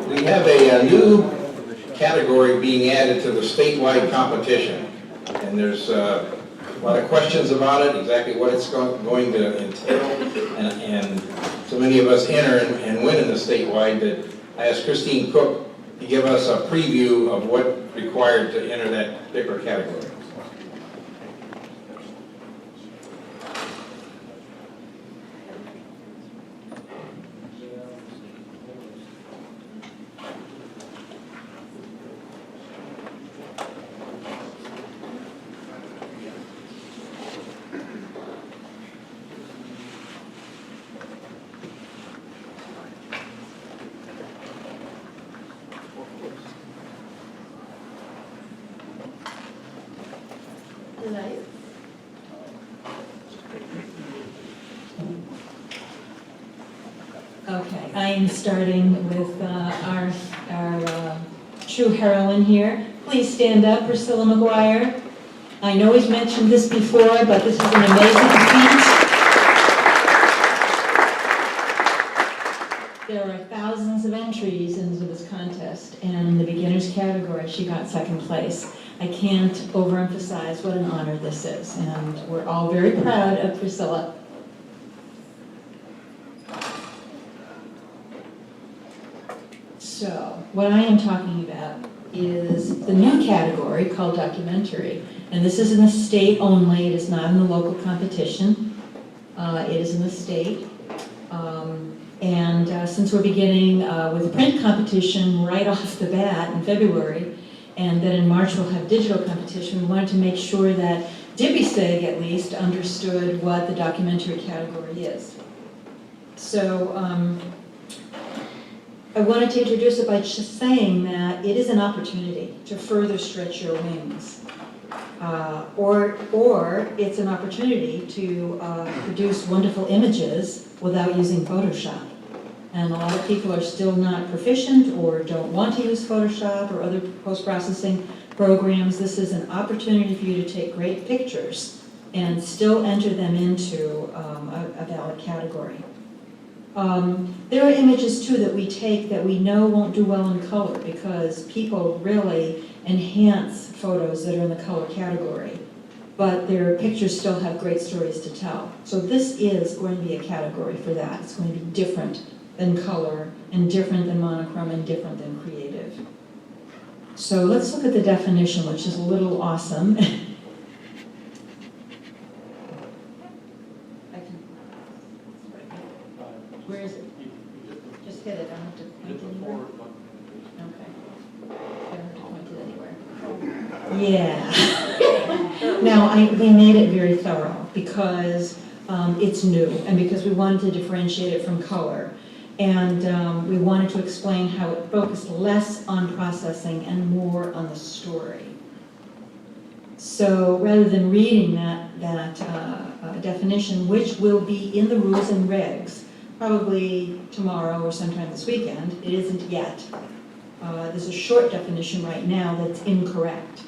We have a new category being added to the statewide competition. And there's a lot of questions about it, exactly what it's going to entail. And so many of us enter and win in the statewide that I asked Christine Cook to give us a preview of what required to enter that particular category. Okay, I am starting with our true heroine here. Please stand up, Priscilla McGuire. I know we've mentioned this before, but this is an amazing feat. There are thousands of entries into this contest, and in the beginners category, she got second place. I can't overemphasize what an honor this is, and we're all very proud of Priscilla. So, what I am talking about is the new category called documentary. And this is in the state only, it is not in the local competition. It is in the state. Since we're beginning with print competition right off the bat in February, and then in March we'll have digital competition, we wanted to make sure that DPI-SIG at least understood what the documentary category is. So, I wanted to introduce it by just saying that it is an opportunity to further stretch your wings. Or it's an opportunity to produce wonderful images without using Photoshop. And a lot of people are still not proficient or don't want to use Photoshop or other post-processing programs. This is an opportunity for you to take great pictures and still enter them into a valid category. There are images too that we take that we know won't do well in color because people really enhance photos that are in the color category, but their pictures still have great stories to tell. So this is going to be a category for that. It's going to be different than color and different than monochrome and different than creative. So let's look at the definition, which is a little awesome. Where is it? Just hit it, I don't have to point it anywhere. Okay. I don't have to point it anywhere. Yeah. Now, we made it very thorough because it's new and because we wanted to differentiate it from color. And we wanted to explain how it focused less on processing and more on the story. So rather than reading that definition, which will be in the rules and regs, probably tomorrow or sometime this weekend, it isn't yet. There's a short definition right now that's incorrect.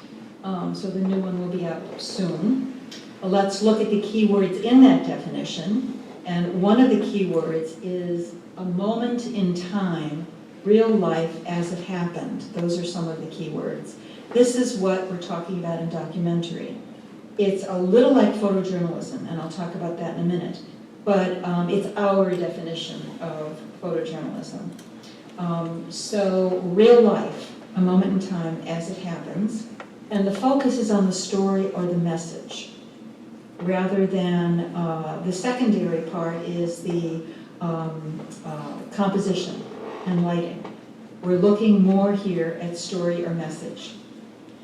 So the new one will be out soon. Let's look at the keywords in that definition. And one of the keywords is a moment in time, real life as it happened. Those are some of the keywords. This is what we're talking about in documentary. It's a little like photojournalism, and I'll talk about that in a minute. But it's our definition of photojournalism. So real life, a moment in time as it happens, and the focus is on the story or the message, rather than the secondary part is the composition and lighting. We're looking more here at story or message.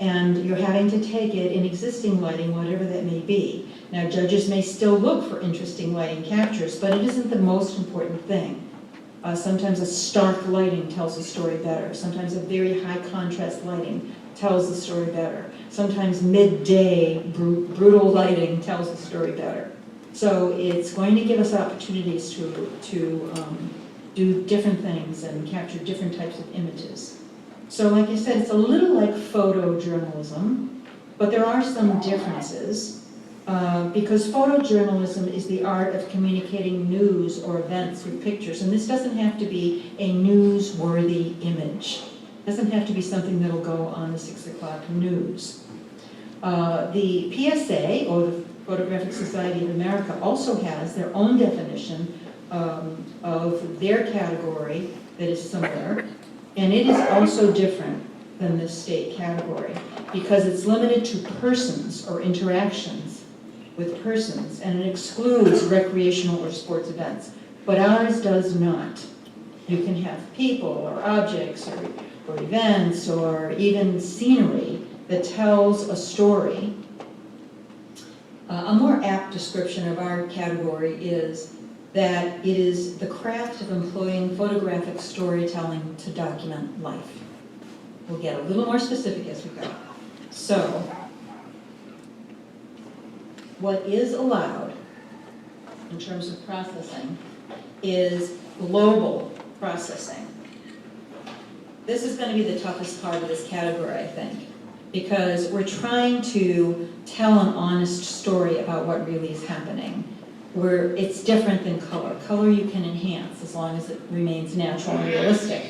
And you're having to take it in existing lighting, whatever that may be. Now, judges may still look for interesting lighting captures, but it isn't the most important thing. Sometimes a stark lighting tells the story better. Sometimes a very high contrast lighting tells the story better. Sometimes midday brutal lighting tells the story better. So it's going to give us opportunities to do different things and capture different types of images. So like I said, it's a little like photojournalism, but there are some differences. Because photojournalism is the art of communicating news or events with pictures. And this doesn't have to be a newsworthy image. It doesn't have to be something that'll go on the 6 o'clock news. The PSA, or the Photographic Society of America, also has their own definition of their category that is similar. And it is also different than the state category because it's limited to persons or interactions with persons, and it excludes recreational or sports events. But ours does not. You can have people or objects or events or even scenery that tells a story. A more apt description of our category is that it is the craft of employing photographic storytelling to document life. We'll get a little more specific as we go. So, what is allowed in terms of processing is global processing. This is going to be the toughest part of this category, I think, because we're trying to tell an honest story about what really is happening. It's different than color. Color you can enhance as long as it remains natural and realistic,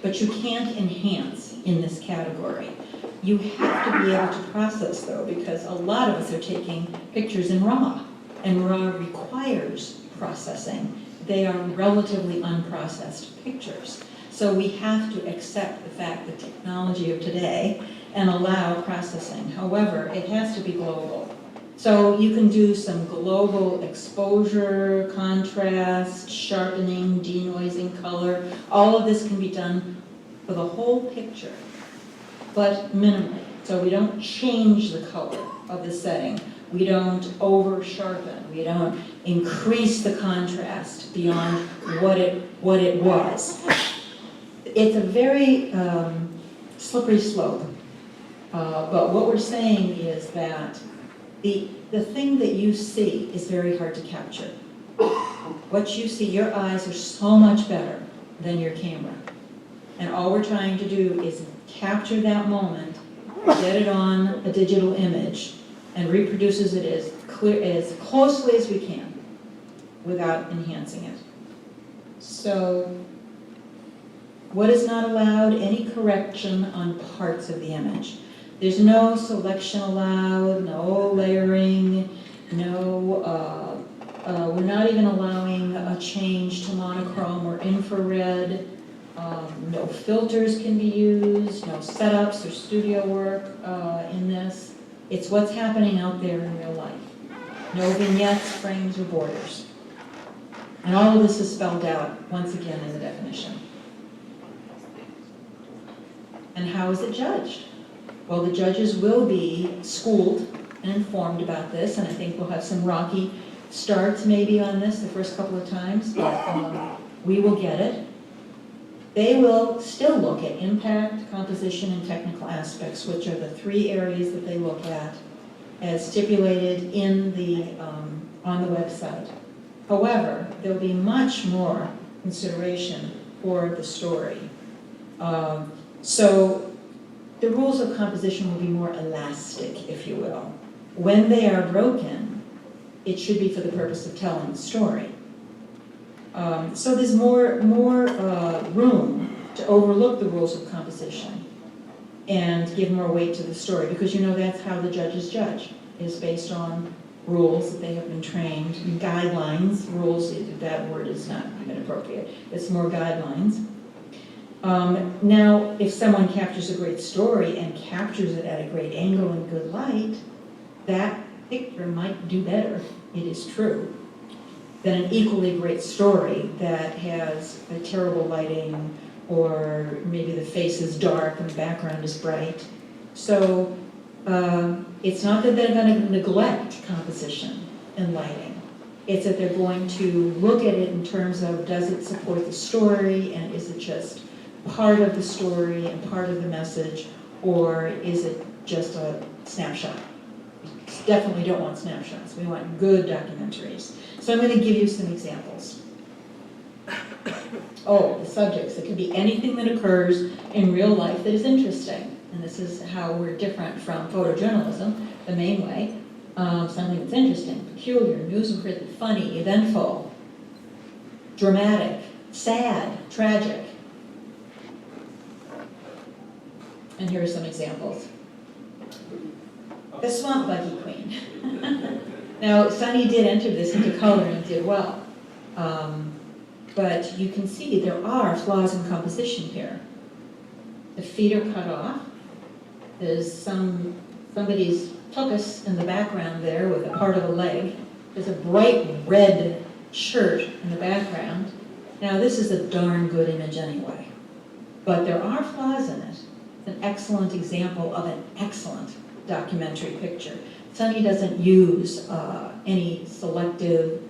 but you can't enhance in this category. You have to be able to process, though, because a lot of us are taking pictures in RAW, and RAW requires processing. They are relatively unprocessed pictures. So we have to accept the fact, the technology of today, and allow processing. However, it has to be global. So you can do some global exposure, contrast, sharpening, denoising, color. All of this can be done for the whole picture, but minimally. So we don't change the color of the setting. We don't over-sharpen. We don't increase the contrast beyond what it was. It's a very slippery slope. But what we're saying is that the thing that you see is very hard to capture. What you see, your eyes are so much better than your camera. And all we're trying to do is capture that moment, get it on a digital image, and reproduces it as closely as we can without enhancing it. So, what is not allowed? Any correction on parts of the image. There's no selection allowed, no layering, we're not even allowing a change to monochrome or infrared. No filters can be used, no setups or studio work in this. It's what's happening out there in real life. No vignettes, frames, or borders. And all of this is spelled out, once again, in the definition. And how is it judged? Well, the judges will be schooled and informed about this, and I think we'll have some rocky starts maybe on this the first couple of times, but we will get it. They will still look at impact, composition, and technical aspects, which are the 3 areas that they look at as stipulated in the on the website. However, there will be much more consideration for the story. So the rules of composition will be more elastic, if you will. When they are broken, it should be for the purpose of telling the story. So there's more room to overlook the rules of composition and give more weight to the story, because you know that's how the judges judge, is based on rules that they have been trained, guidelines, rules, that word is not even appropriate, it's more guidelines. Now, if someone captures a great story and captures it at a great angle and good light, that picture might do better, it is true, than an equally great story that has a terrible lighting, or maybe the face is dark and the background is bright. So it's not that they're going to neglect composition and lighting. It's that they're going to look at it in terms of, does it support the story, and is it just part of the story and part of the message, or is it just a snapshot? We definitely don't want snapshots. We want good documentaries. So I'm going to give you some examples. Oh, the subjects. It could be anything that occurs in real life that is interesting. And this is how we're different from photojournalism, the main way. something that's interesting, peculiar, newsworthy, funny, eventful, dramatic, sad, tragic. And here are some examples. The Swamp Buggy Queen. Now, Sunny did enter this into color and did well. But you can see there are flaws in composition here. The feet are cut off. There's somebody's tuchus in the background there with a part of a leg. There's a bright red shirt in the background. Now, this is a darn good image anyway. But there are flaws in it. It's an excellent example of an excellent documentary picture. Sunny doesn't use any selective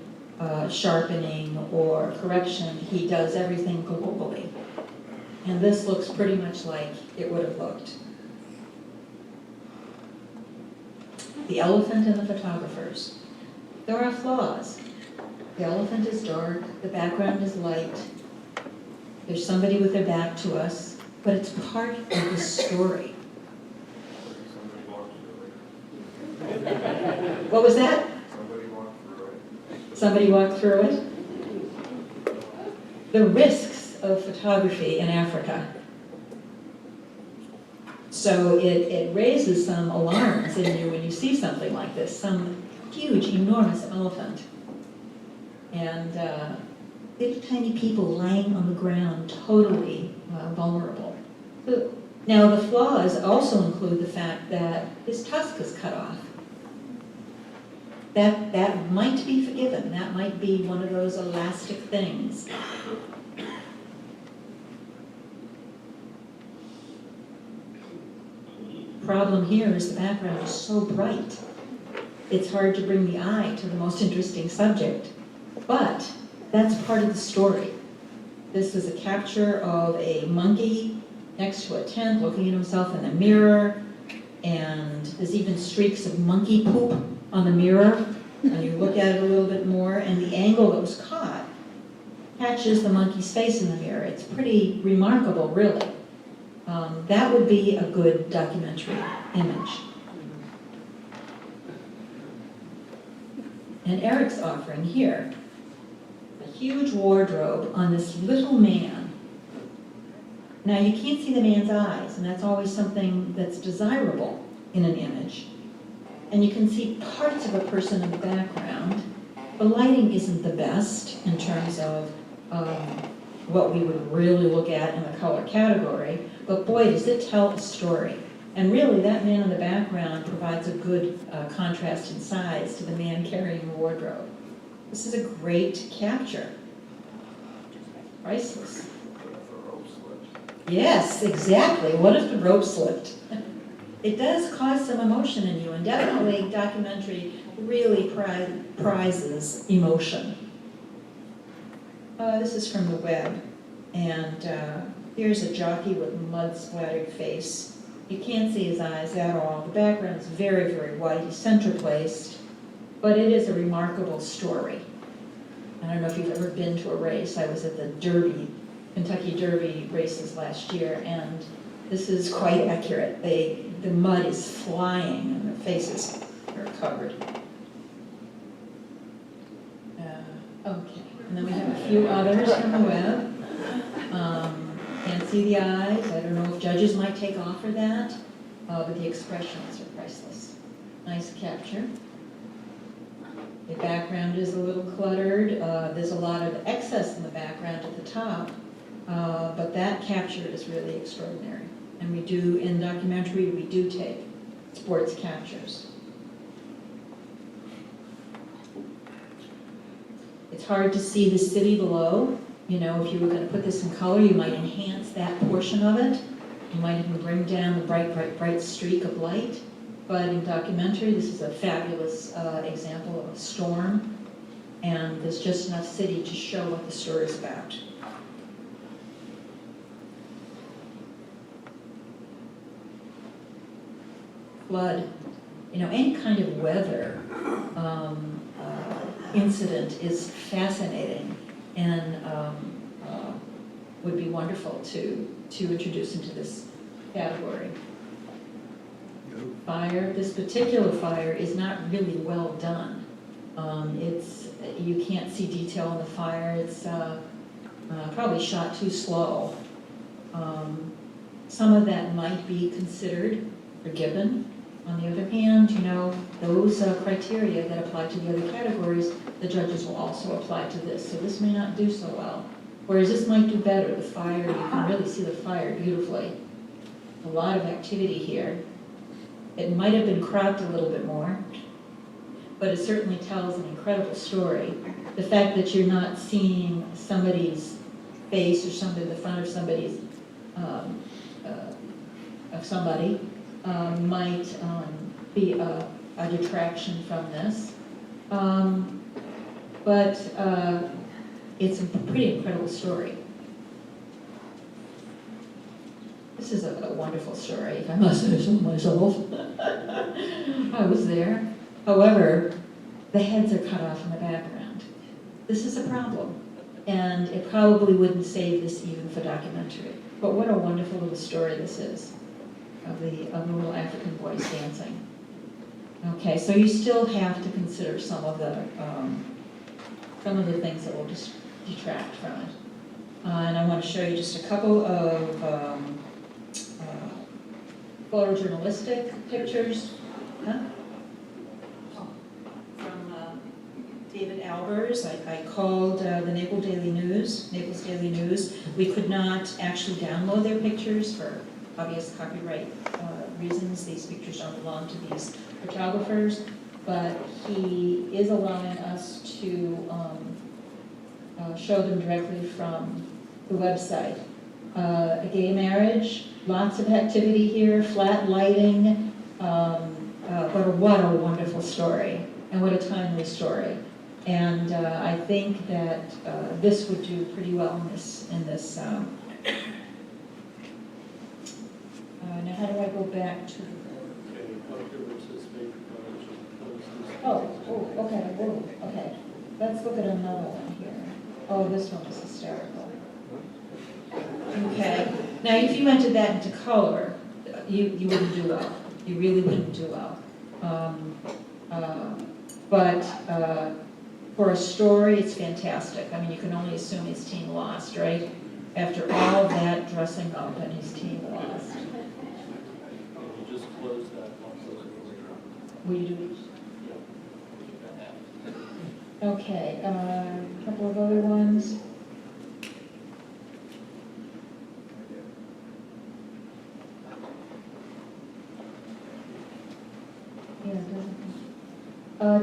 sharpening or correction. He does everything globally. And this looks pretty much like it would have looked. The elephant and the photographers. There are flaws. The elephant is dark, the background is light. There's somebody with their back to us, but it's part of the story. What was that? Somebody walked through it. The risks of photography in Africa. So it raises some alarms in you when you see something like this, some huge, enormous elephant. And little tiny people lying on the ground, totally vulnerable. Now the flaws also include the fact that his tusk is cut off. That might be forgiven. That might be one of those elastic things. Problem here is the background is so bright. It's hard to bring the eye to the most interesting subject. But that's part of the story. This is a capture of a monkey next to a tent looking at himself in the mirror. And there's even streaks of monkey poop on the mirror when you look at it a little bit more, and the angle that was caught catches the monkey's face in the mirror. It's pretty remarkable, really. That would be a good documentary image. And Eric's offering here a huge wardrobe on this little man. Now you can't see the man's eyes, and that's always something that's desirable in an image. And you can see parts of a person in the background. The lighting isn't the best in terms of what we would really look at in the color category, but boy, does it tell a story. And really, that man in the background provides a good contrast in size to the man carrying the wardrobe. This is a great capture. Priceless. Yes, exactly. What if the rope slipped? It does cause some emotion in you, and definitely documentary really prizes emotion. This is from the web, and here's a jockey with mud-splattered face. You can't see his eyes at all. The background is very, very white. He's center-placed, but it is a remarkable story. I don't know if you've ever been to a race. I was at the Derby, Kentucky Derby races last year, and this is quite accurate. The mud is flying, and the faces are covered. Okay, and then we have a few others from the web. Can't see the eyes. I don't know if judges might take off for that, but the expressions are priceless. Nice capture. The background is a little cluttered. There's a lot of excess in the background at the top, but that capture is really extraordinary. And we do, in documentary, we do take sports captures. It's hard to see the city below. You know, if you were going to put this in color, you might enhance that portion of it. You might even bring down the bright, bright, bright streak of light. But in documentary, this is a fabulous example of a storm. And there's just enough city to show what the story is about. Flood. You know, any kind of weather incident is fascinating and would be wonderful to introduce into this category. fire. This particular fire is not really well done. You can't see detail in the fire. It's probably shot too slow. Some of that might be considered forgiven. On the other hand, those criteria that apply to the other categories, the judges will also apply to this. So this may not do so well. Whereas this might do better. The fire, you can really see the fire beautifully. A lot of activity here. It might have been cropped a little bit more, but it certainly tells an incredible story. The fact that you're not seeing somebody's face or the front of somebody's might be a detraction from this. But it's a pretty incredible story. This is a wonderful story, if I must say so myself. I was there. However, the heads are cut off in the background. This is a problem, and it probably wouldn't save this even for documentary. But what a wonderful little story this is of the little African boys dancing. Okay, so you still have to consider some of the things that will just detract from it. And I want to show you just a couple of photojournalistic pictures. From David Albers. I called the Naples Daily News. We could not actually download their pictures for obvious copyright reasons. These pictures don't belong to these photographers, but he is allowing us to show them directly from the website. A gay marriage, lots of activity here, flat lighting, but what a wonderful story, and what a timely story. And I think that this would do pretty well in this. Now, how do I go back to? Okay. Let's look at another one here. Oh, this one is hysterical. Okay. Now, if you entered that into color, you wouldn't do well. You really wouldn't do well. But for a story, it's fantastic. I mean, you can only assume his team lost, right? After all that dressing up and his team lost. Just close that. Will you do it? Okay, a couple of other ones.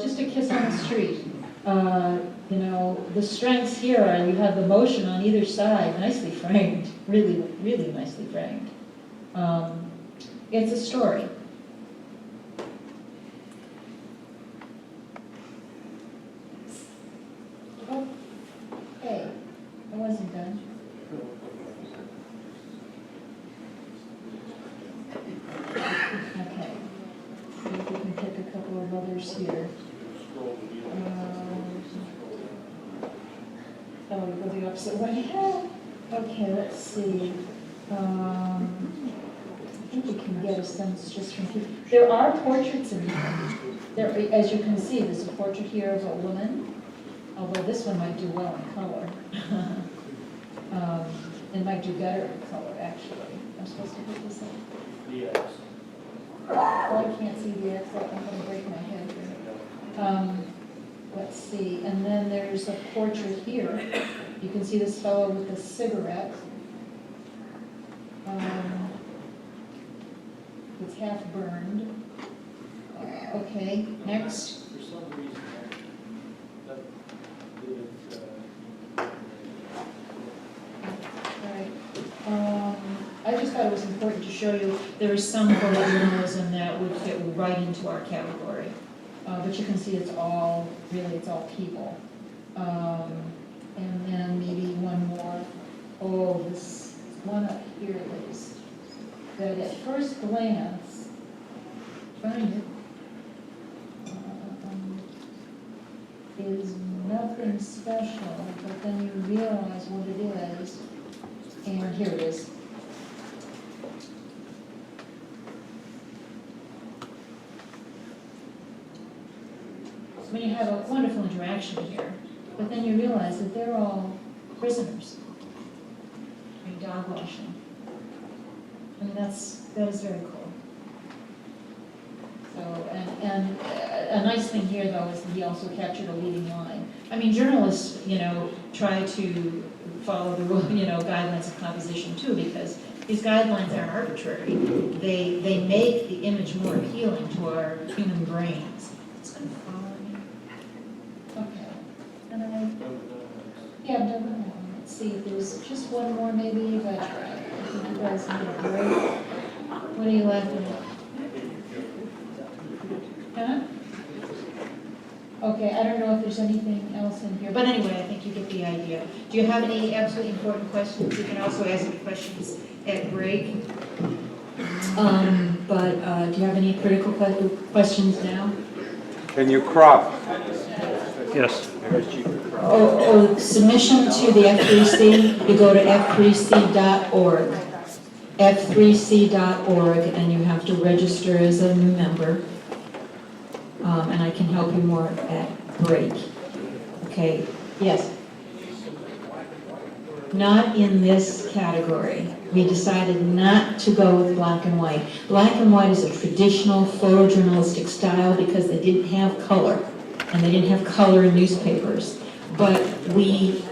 Just a kiss on the street. The strengths here are you have the motion on either side, nicely framed, really, really nicely framed. It's a story. Okay, I wasn't done. Okay, see if we can pick a couple of others here. Oh, you go the opposite way. Okay, let's see. I think we can get a sense just from people. There are portraits in here. There, as you can see, there's a portrait here of a woman, although this one might do well in color. It might do better in color, actually. I'm supposed to put this in. The X. Oh, I can't see the X. I'm going to break my head here. Let's see, and then there's a portrait here. You can see this fellow with a cigarette. It's half burned. Okay, next. For some reason, that didn't, All right. I just thought it was important to show you there is some photojournalism that would fit right into our category. But you can see it's all people. And then maybe one more. Oh, this one up here is that at first glance, find it, is nothing special, but then you realize what it is, and here it is. have a wonderful interaction here, but then you realize that they're all prisoners. Doing dog washing. I mean, that is very cool. So, and a nice thing here though is that he also captured a leading line. I mean, journalists, try to follow the guidelines of composition too, because these guidelines aren't arbitrary. They make the image more appealing to our human brains. It's gonna follow me. Okay. And then I've done that one. Let's see if there's just one more maybe if I try. I think you guys need a break. What are you laughing at? Huh? Okay, I don't know if there's anything else in here, but anyway, I think you get the idea. Do you have any absolutely important questions? You can also ask me questions at break. But do you have any critical questions now? Can you crop? Yes. Submission to the F3C, you go to f3c.org. f3c.org, and you have to register as a new member. And I can help you more at break. Okay, yes? Not in this category. We decided not to go with black and white. Black and white is a traditional photojournalistic style because they didn't have color, and they didn't have color in newspapers. But we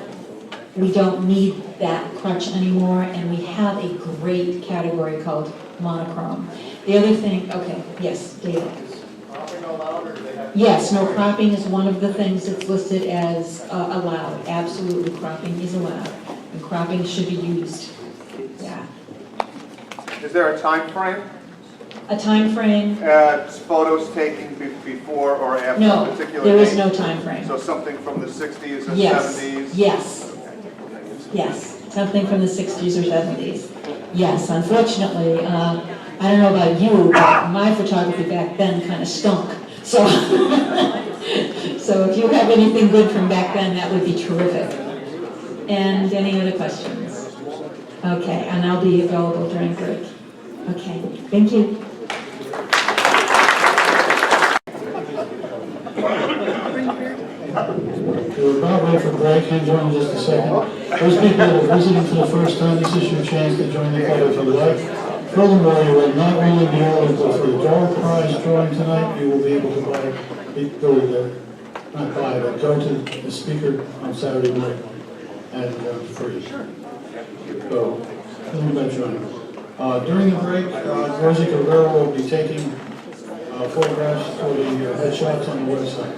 don't need that crutch anymore, and we have a great category called monochrome. The other thing, okay, yes, David. Yes, no, cropping is one of the things that's listed as allowed. Absolutely, cropping is allowed, and cropping should be used. Yeah. Is there a time frame? A time frame? Photos taken before or after a particular there is date? no time frame. So something from the 60s or Yes. 70s? Yes. Yes, something from the 60s or 70s. Yes, unfortunately, I don't know about you, but my photography back then kind of stunk. So, so if you have anything good from back then, that would be terrific. And any other questions? Okay, and I'll be available during break. Okay, thank you. We're about ready for break, hang on just a second. Those people that are visiting for the first time, this is your chance to join the club if you like. Furthermore, you will not only be able to go for the door prize drawing tonight, you will be able to go to the speaker on Saturday night and free. So, think about joining. During the break, Rosie Cabrera will be taking photographs for the headshots on the website.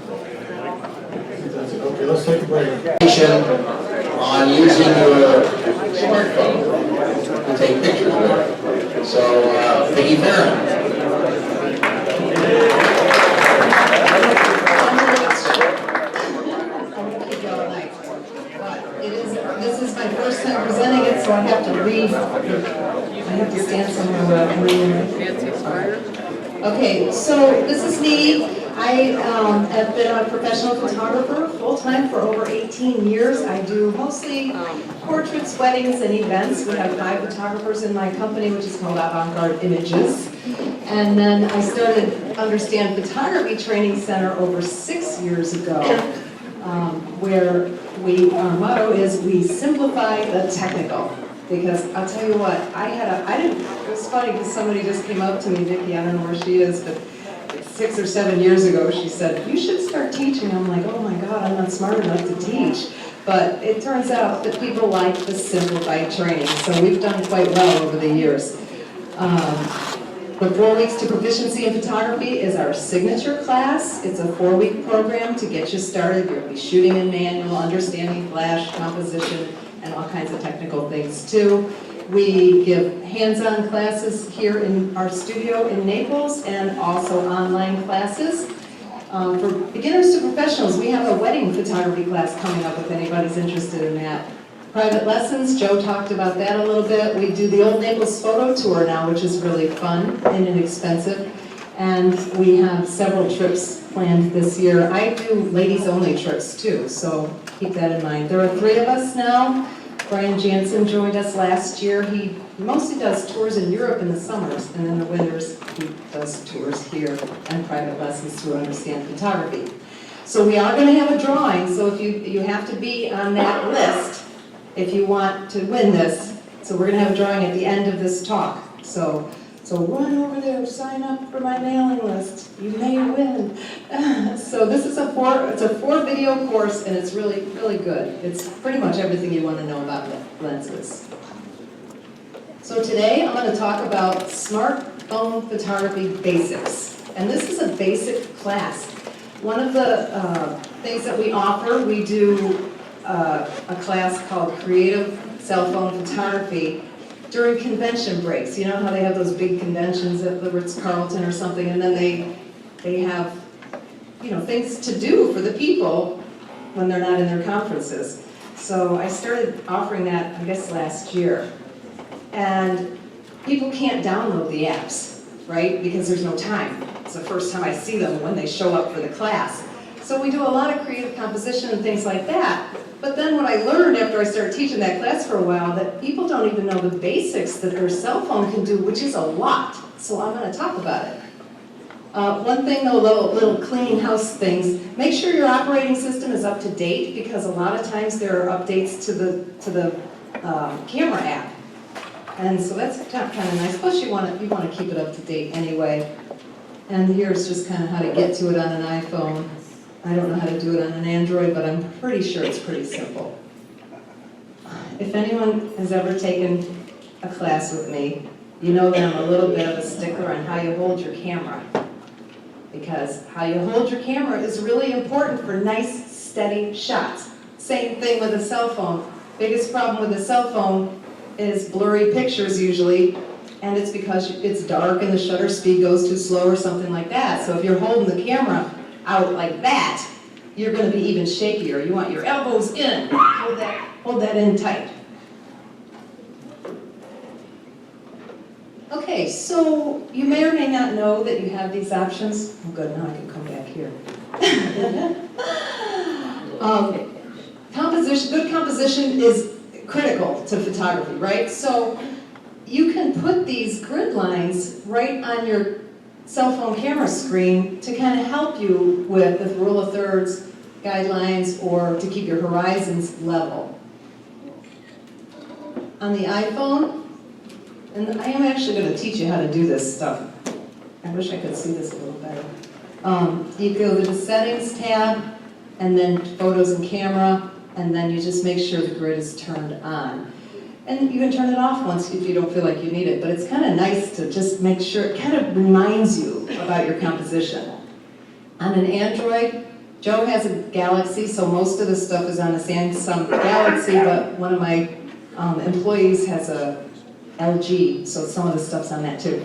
That's it. Okay, let's take a break. On using your smartphone to take pictures with it. So, Vicki Farron. This is my first time presenting it, so I have to read. I have to stand somewhere where Okay, so this is me. I have been a professional photographer full-time for over 18 years. I do mostly portraits, weddings, and events. We have 5 photographers in my company, which is called Avant-Garde Images. And then I started Understand Photography Training Center over 6 years ago, where our motto is we simplify the technical. Because I'll tell you what, it was funny because somebody just came up to me, Vicki, I don't know where she is, but 6 or 7 years ago, she said, you should start teaching. I'm like, oh my God, I'm not smart enough to teach. But it turns out that people like the simplified training, so we've done quite well over the years. The 4 Weeks to Proficiency in Photography is our signature class. It's a 4-week program to get you started. You'll be shooting in manual, understanding flash, composition, and all kinds of technical things too. We give hands-on classes here in our studio in Naples and also online classes. For beginners to professionals, we have a wedding photography class coming up if anybody's interested in that. Private lessons, Joe talked about that a little bit. We do the Old Naples photo tour now, which is really fun and inexpensive. And we have several trips planned this year. I do ladies-only trips too, so keep that in mind. There are 3 of us now. Brian Jansen joined us last year. He mostly does tours in Europe in the summers, and in the winters he does tours here and private lessons through Understand Photography. So we are gonna have a drawing, so if you have to be on that list if you want to win this. So we're gonna have a drawing at the end of this talk. So run over there, sign up for my mailing list. You may win. So this is it's a 4-video course, and it's really, really good. It's pretty much everything you want to know about lenses. So today I'm going to talk about smartphone photography basics. And this is a basic class. One of the things that we offer, we do a class called Creative Cell Phone Photography during convention breaks. You know how they have those big conventions at the Ritz-Carlton or something, and then they have, you know, things to do for the people when they're not in their conferences. So I started offering that, I guess, last year. And people can't download the apps, right? Because there's no time. It's the first time I see them when they show up for the class. So we do a lot of creative composition and things like that. But then what I learned after I started teaching that class for a while, that people don't even know the basics that their cell phone can do, which is a lot. So I'm going to talk about it. One thing though, little cleaning house things, make sure your operating system is up to date, because a lot of times there are updates to the camera app. And so that's kind of nice. Plus you want to keep it up to date anyway. And here's just kind of how to get to it on an iPhone. I don't know how to do it on an Android, but I'm pretty sure it's pretty simple. If anyone has ever taken a class with me, you know that I'm a little bit of a stickler on how you hold your camera. Because how you hold your camera is really important for nice, steady shots. Same thing with a cell phone. Biggest problem with a cell phone is blurry pictures usually, and it's because it's dark and the shutter speed goes too slow or something like that. So if you're holding the camera out like that, you're going to be even shakier. You want your elbows in. Hold that in tight. Okay, so you may or may not know that you have these options. Oh good, now I can come back here. Good composition is critical to photography, right? So you can put these grid lines right on your cell phone camera screen to kind of help you with rule of thirds, guidelines, or to keep your horizons level. On the iPhone, and I am actually going to teach you how to do this stuff. I wish I could see this a little better. You go to the settings tab, and then photos and camera, and then you just make sure the grid is turned on. And you can turn it off once if you don't feel like you need it, but it's kind of nice to just make sure, it kind of reminds you about your composition. On an Android, Joe has a Galaxy, so most of the stuff is on a Samsung Galaxy, but one of my employees has a LG, so some of the stuff's on that too.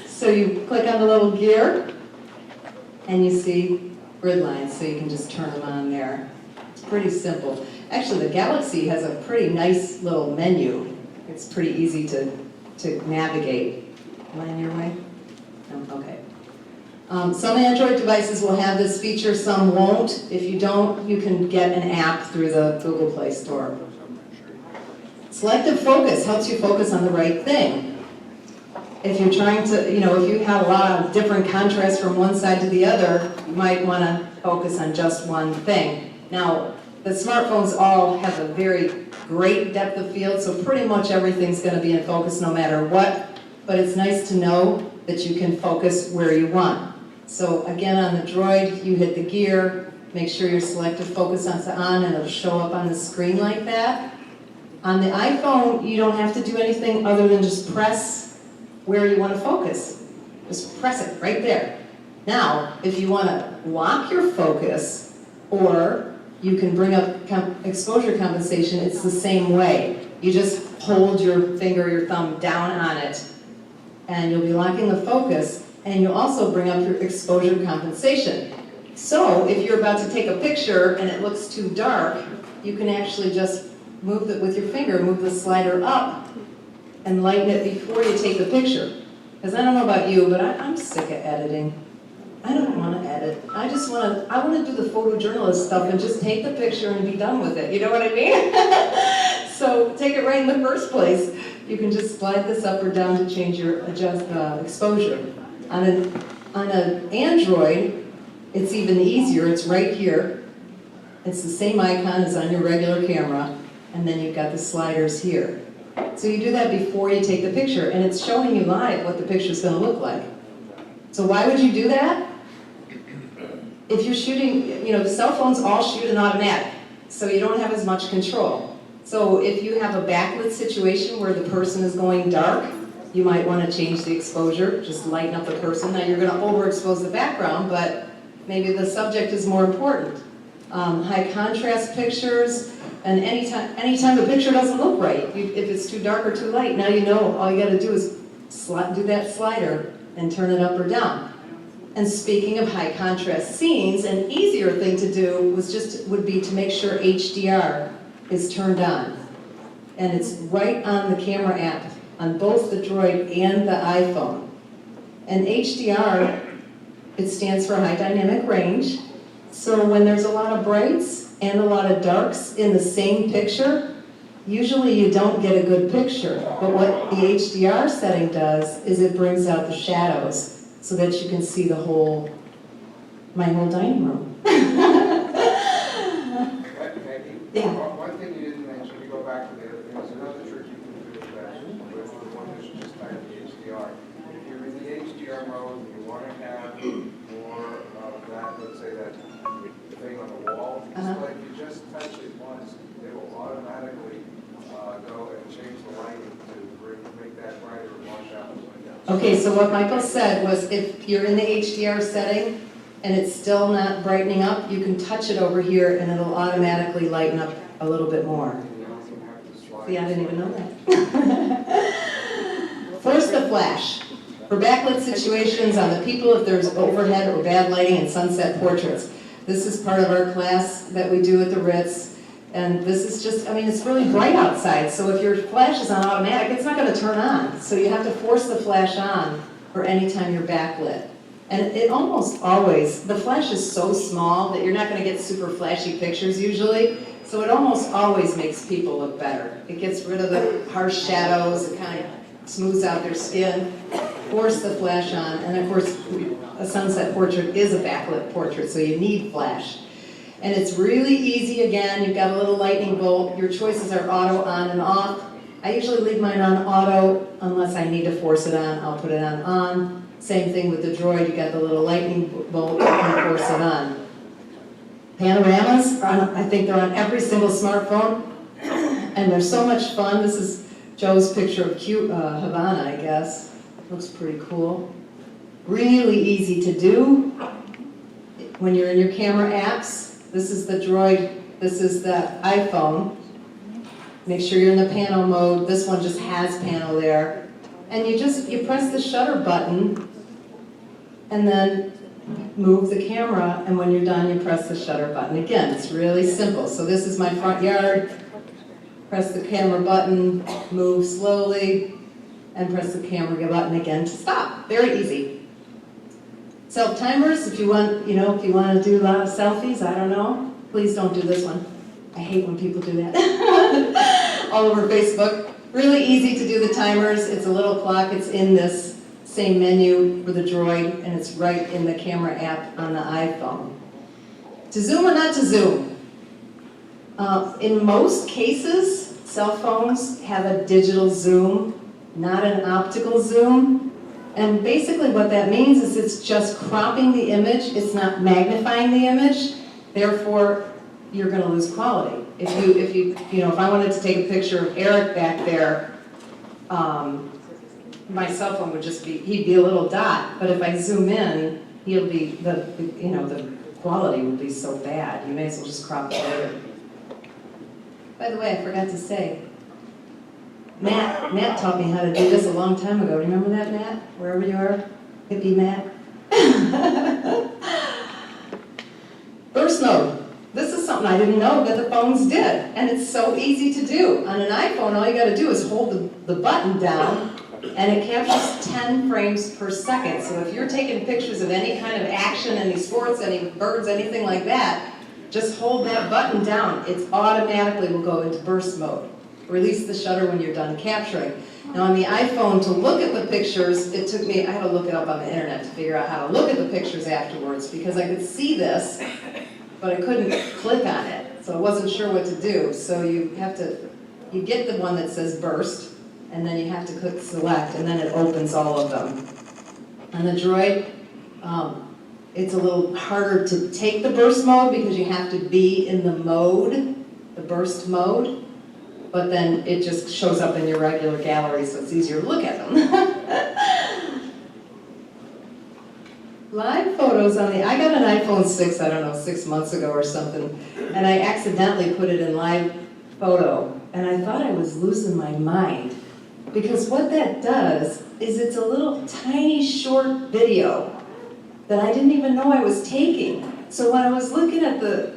So you click on the little gear, and you see grid lines, so you can just turn them on there. It's pretty simple. Actually, the Galaxy has a pretty nice little menu. It's pretty easy to navigate. Am I in your way? No? Okay. Some Android devices will have this feature, some won't. If you don't, you can get an app through the Google Play Store. Selective focus helps you focus on the right thing. If you're trying to, if you have a lot of different contrast from one side to the other, you might want to focus on just one thing. Now, the smartphones all have a very great depth of field, so pretty much everything's going to be in focus no matter what, but it's nice to know that you can focus where you want. So again, on the Droid, you hit the gear, make sure your selective focus is on, and it'll show up on the screen like that. On the iPhone, you don't have to do anything other than just press where you want to focus. Just press it right there. Now, if you want to lock your focus, or you can bring up exposure compensation, it's the same way. You just hold your finger, your thumb down on it, and you'll be locking the focus, and you'll also bring up your exposure compensation. So if you're about to take a picture and it looks too dark, you can actually just move it with your finger, move the slider up, and lighten it before you take the picture. Because I don't know about you, but I'm sick of editing. I don't want to edit. I want to do the photojournalist stuff and just take the picture and be done with it. You know what I mean? So take it right in the first place. You can just slide this up or down to change your exposure. On an Android, it's even easier, it's right here. It's the same icon as on your regular camera, and then you've got the sliders here. So you do that before you take the picture, and it's showing you live what the picture's gonna look like. So why would you do that? If you're shooting, you know, the cell phones all shoot in automatic, so you don't have as much control. So if you have a backlit situation where the person is going dark, you might want to change the exposure, just lighten up the person. Now you're going to overexpose the background, but maybe the subject is more important. High contrast pictures, and anytime the picture doesn't look right, if it's too dark or too light, now you know all you got to do is do that slider and turn it up or down. And speaking of high contrast scenes, an easier thing to do would be to make sure HDR is turned on. And it's right on the camera app, on both the Droid and the iPhone. And HDR, it stands for high dynamic range. So when there's a lot of brights and a lot of darks in the same picture, usually you don't get a good picture. But what the HDR setting does is it brings out the shadows so that you can see my whole dining room. Yeah. One thing you didn't mention, we go back to there's another trick you can do with that, with the one that's just like the HDR. If you're in the HDR mode and you want to have more of that, let's say that thing on the wall, display, if you just touch it once, it will automatically go and change the lighting to make that brighter and wash out the window. Okay, so what Michael said was if you're in the HDR setting and it's still not brightening up, you can touch it over here and it'll automatically lighten up a little bit more. See, I didn't even know that. Force the flash. For backlit situations on the people, if there's overhead or bad lighting and sunset portraits. This is part of our class that we do at the Ritz. And this is just, I mean, it's really bright outside, so if your flash is on automatic, it's not going to turn on. So you have to force the flash on for any time you're backlit. And it almost always, the flash is so small that you're not going to get super flashy pictures usually, so it almost always makes people look better. It gets rid of the harsh shadows, it kind of smooths out their skin. Force the flash on, and of course, a sunset portrait is a backlit portrait, so you need flash. And it's really easy again, you've got a little lightning bolt, your choices are auto, on, and off. I usually leave mine on auto unless I need to force it on, I'll put it on. Same thing with the Droid, you got the little lightning bolt, you can force it on. Panoramas, I think they're on every single smartphone, and they're so much fun. This is Joe's picture of Havana, I guess. Looks pretty cool. Really easy to do. When you're in your camera apps, this is the Droid, this is the iPhone. Make sure you're in the panel mode. This one just has panel there. And you press the shutter button and then move the camera, and when you're done, you press the shutter button again. It's really simple. So this is my front yard. Press the camera button, move slowly, and press the camera button again to stop. Very easy. Self-timers, if you want to do a lot of selfies, I don't know, please don't do this one. I hate when people do that. All over Facebook. Really easy to do the timers. It's a little clock. It's in this same menu for the Droid, and it's right in the camera app on the iPhone. To zoom or not to zoom? In most cases, cell phones have a digital zoom, not an optical zoom. And basically what that means is it's just cropping the image. It's not magnifying the image. Therefore, you're going to lose quality. If I wanted to take a picture of Eric back there, my cell phone would he'd be a little dot. But if I zoom in, the quality would be so bad. You may as well just crop it later. By the way, I forgot to say, Matt taught me how to do this a long time ago. Do you remember that, Matt? Wherever you are, hippie Matt. Burst mode. This is something I didn't know that the phones did, and it's so easy to do. On an iPhone, all you got to do is hold the button down, and it captures 10 frames per second. So if you're taking pictures of any kind of action, any sports, any birds, anything like that, just hold that button down. It automatically will go into burst mode. Release the shutter when you're done capturing. Now on the iPhone, to look at the pictures, it took me, I had to look it up on the internet to figure out how to look at the pictures afterwards, because I could see this, but I couldn't click on it, so I wasn't sure what to do. So you get the one that says burst, and then you have to click select, and then it opens all of them. On the Droid, it's a little harder to take the burst mode because you have to be in the mode, the burst mode, but then it just shows up in your regular gallery, so it's easier to look at them. Live photos on I got an iPhone 6, I don't know, 6 months ago or something, and I accidentally put it in live photo, and I thought I was losing my mind. Because what that does is it's a little tiny short video that I didn't even know I was taking. So when I was looking at the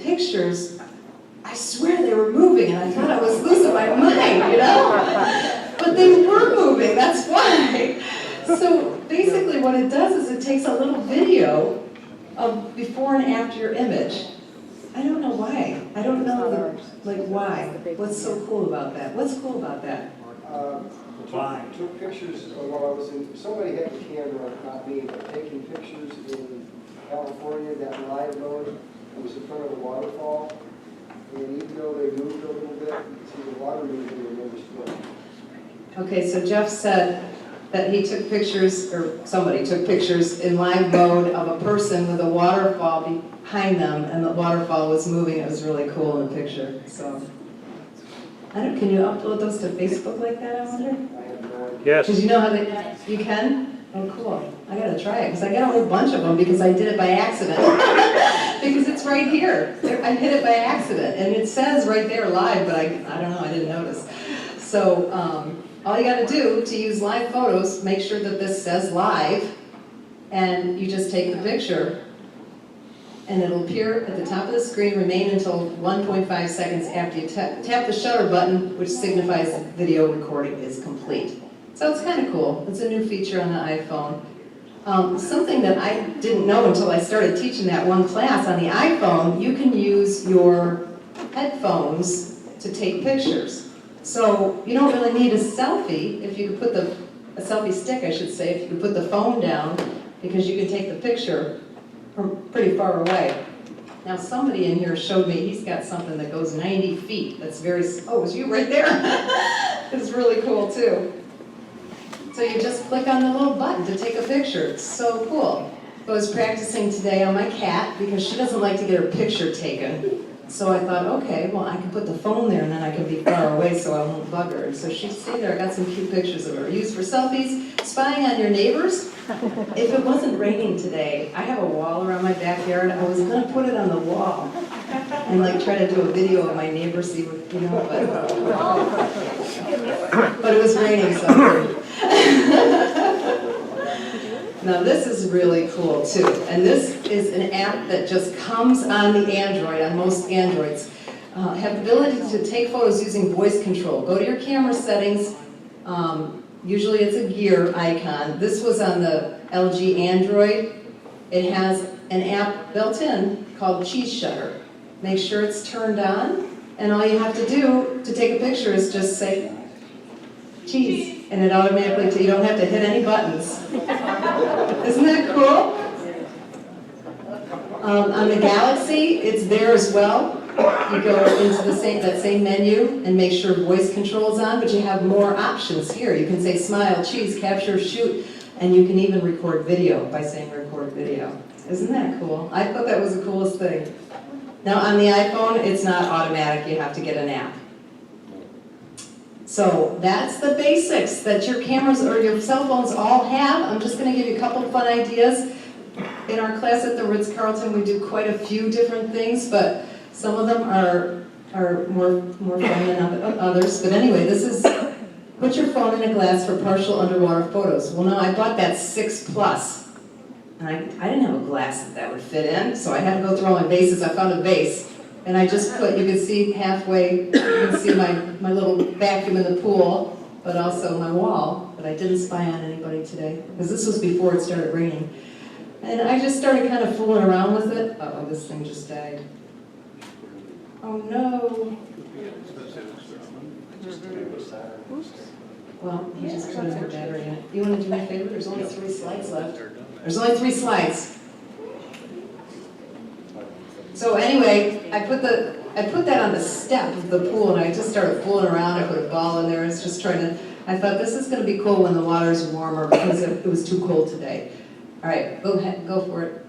pictures, I swear they were moving, and I thought I was losing my mind, you know? But they were moving, that's why. So basically what it does is it takes a little video of before and after your image. I don't know why. I don't know, why. What's so cool about that? What's cool about that? Took pictures while I was in, somebody had the camera, not me, but taking pictures in California, that live mode, it was in front of a waterfall, and even though they moved a little bit, you could see the water moving and never split. Okay, so Jeff said that he took pictures, or somebody took pictures in live mode of a person with a waterfall behind them, and the waterfall was moving. It was really cool in the picture, so. Can you upload those to Facebook like that, I wonder? Yes. Because you know how you can? Oh, cool. I gotta try it, because I got a whole bunch of them because I did it by accident. Because it's right here. I hit it by accident, and it says right there live, but I don't know, I didn't notice. So all you gotta do to use live photos, make sure that this says live, and you just take the picture, and it'll appear at the top of the screen, remain until 1.5 seconds after you tap the shutter button, which signifies the video recording is complete. So it's kind of cool. It's a new feature on the iPhone. Something that I didn't know until I started teaching that one class, on the iPhone, you can use your headphones to take pictures. So you don't really need a selfie if you could put a selfie stick, I should say, if you could put the phone down, because you can take the picture from pretty far away. Now somebody in here showed me he's got something that goes 90 feet. That's oh, it was you right there? It's really cool too. So you just click on the little button to take a picture. It's so cool. I was practicing today on my cat because she doesn't like to get her picture taken. So I thought, okay, well I can put the phone there and then I can be far away so I won't bug her. And so she's sitting there, I got some cute pictures of her. Used for selfies, spying on your neighbors. If it wasn't raining today, I have a wall around my backyard. I was gonna put it on the wall and try to do a video of my neighbor, see what, but it was raining, so. Now this is really cool too, and this is an app that just comes on the Android, on most Androids. Have the ability to take photos using voice control. Go to your camera settings, usually it's a gear icon. This was on the LG Android. It has an app built in called Cheese Shutter. Make sure it's turned on, and all you have to do to take a picture is just say cheese, and it automatically, you don't have to hit any buttons. Isn't that cool? On the Galaxy, it's there as well. You go into that same menu and make sure voice control is on, but you have more options here. You can say smile, cheese, capture, shoot, and you can even record video by saying record video. Isn't that cool? I thought that was the coolest thing. Now on the iPhone, it's not automatic, you have to get an app. So that's the basics that your cameras or your cell phones all have. I'm just going to give you a couple of fun ideas. In our class at the Ritz-Carlton, we do quite a few different things, but some of them are more fun than others. But anyway, this is put your phone in a glass for partial underwater photos. Well, no, I bought that 6 Plus, and I didn't have a glass that would fit in, so I had to go through all my vases. I found a vase. And I just put, you can see halfway, you can see my little vacuum in the pool, but also my wall, but I didn't spy on anybody today, because this was before it started raining. And I just started kind of fooling around with it. Uh-oh, this thing just died. Oh no. Well, he just put another battery in it. You want to do me a favor? There's only 3 slides left. There's only 3 slides. So anyway, I put that on the step of the pool and I just started fooling around. I put a ball in there. I was just trying to, I thought this is going to be cool when the water's warmer because it was too cold today. All right, go ahead, go for it.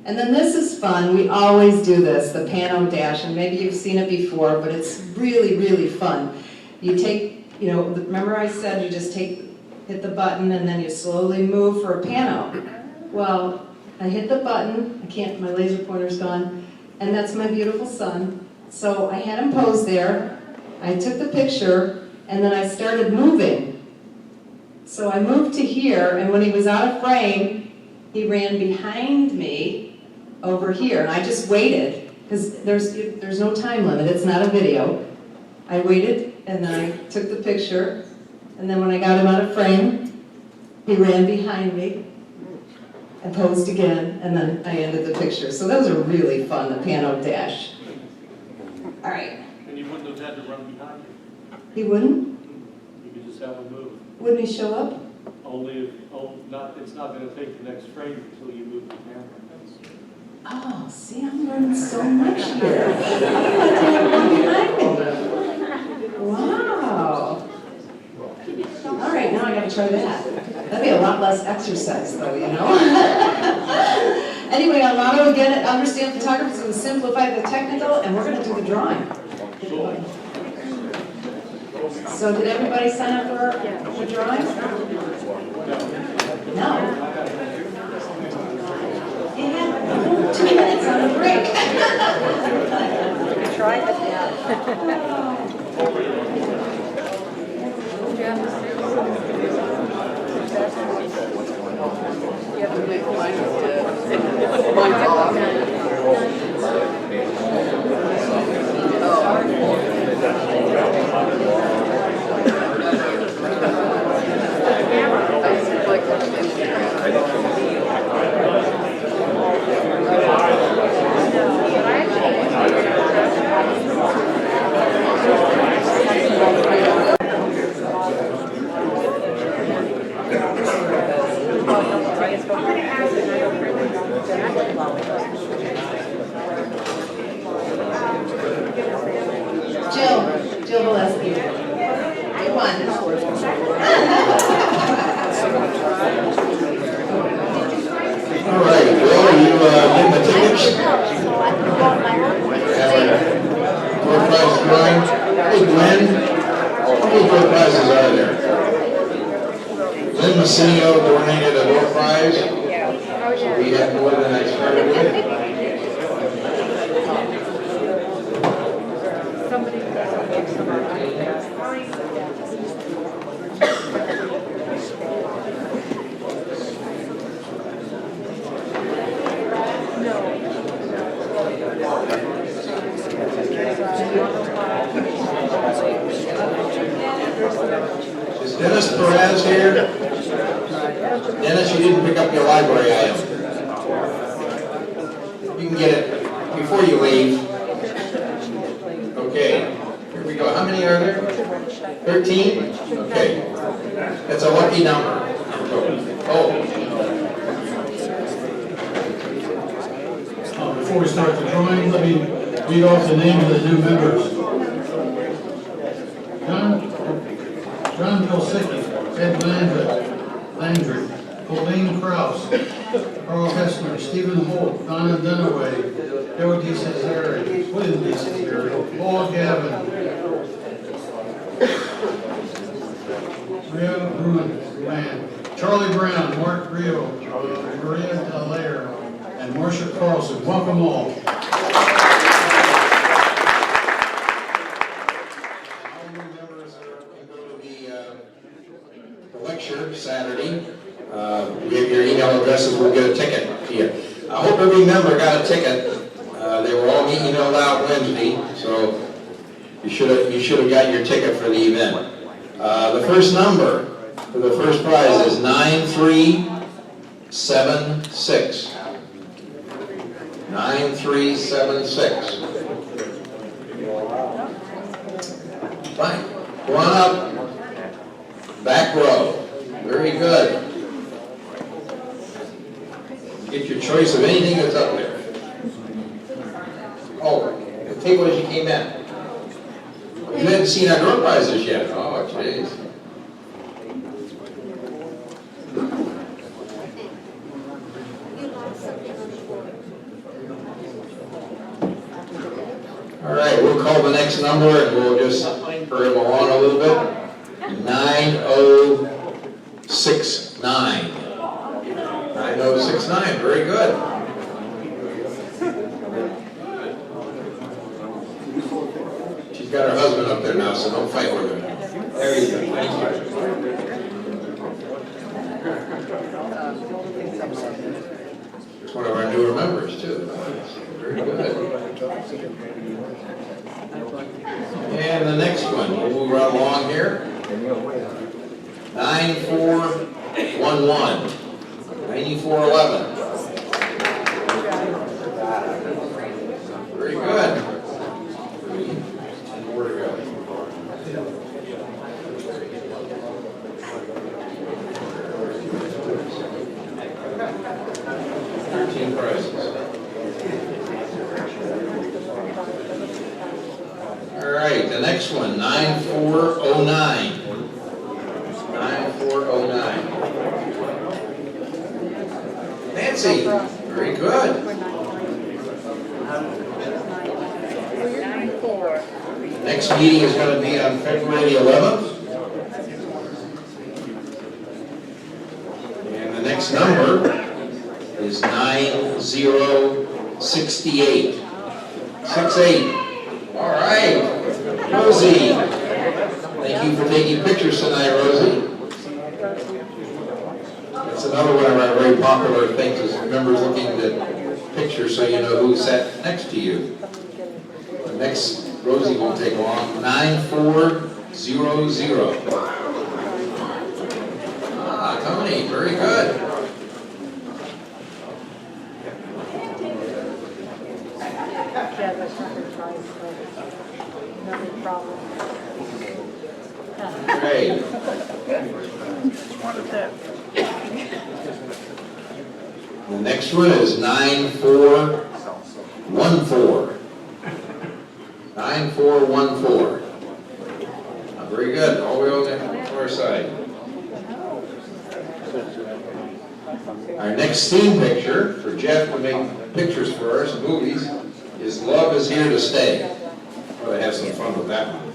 And then this is fun. We always do this, the Pano Dash, and maybe you've seen it before, but it's really, really fun. You take, you know, remember I said you just hit the button and then you slowly move for a pano. Well, I hit the button, my laser pointer's gone, and that's my beautiful son. So I had him pose there, I took the picture, and then I started moving. So I moved to here, and when he was out of frame, he ran behind me over here, and I just waited, because there's no time limit, it's not a video. I waited, and then I took the picture, and then when I got him out of frame, he ran behind me, and posed again, and then I ended the picture. So those are really fun, the Pano Dash. All right. And you wouldn't have had to run behind you. He wouldn't? You could just have him move. Wouldn't he show up? Only if, it's not going to take the next frame until you move the camera. Oh, see, I'm learning so much here. I'm going to have one behind me. Wow. All right, now I got to try that. That'd be a lot less exercise, though, you know? Anyway, Alano, again, understand photography is going to simplify the technical, and we're going to do the drawing. So did everybody sign up for drawing? No. You had 2 minutes on a break. Try it. Jill Gillespie. Good one. All right, Bill, you getting the tickets? Door prize drawing. Hey, Glenn, how many door prizes are there? Lynn Massinio donated a door prize. So we have more than I started with. Is Dennis Perez here? Dennis, you didn't pick up your library item. You can get it before you leave. Okay, here we go. How many are there? 13? Okay. That's a lucky number. Before we start the drawing, let me read off the names of the new members. John Pilsicki, Ed Landry, Colleen Kraus, Carl Hessler, Stephen Holt, Donna Dunaway, Joe DeCesare, William DeCesare, Paul Gavin, Rio Bruin, Charlie Brown, Mark Rio, Maria Dallaire, and Marcia Carlson. Welcome all. Lecture Saturday. We have your email addresses, we'll get a ticket to you. I hope every member got a ticket. They were all emailed out Wednesday, so you should have got your ticket for the event. The first number for the first prize is 9376. 9376. Fine. Go on up. Back table as you came in. You hadn't seen our door prizes yet. Oh, jeez. All right, we'll call the next number and we'll just hurry them along a little bit. 9069. 9069, very good. She's got her husband up there now, so don't fight with her. There you go, thank you. It's one of our newer members too. Very good. And the next one, we'll move right along here. 9411. 9411. Very good. More to go. Prizes. All right, the next one, 9409. 9409. Nancy, very good. Next meeting is going to be on February 11th. And the next number is 9068. 68. All right. Rosie. Thank you for taking pictures tonight, Rosie. That's another one of our very popular things is members looking at pictures so you know who sat next to you. The next, Rosie won't take long. 9400. Ah, Tony, very good. Great. The next one is 9414. 9414. Very good, all the way on the far side. Our next theme picture for Jeff to make pictures for us, movies, is Love is Here to Stay. Probably have some fun with that one.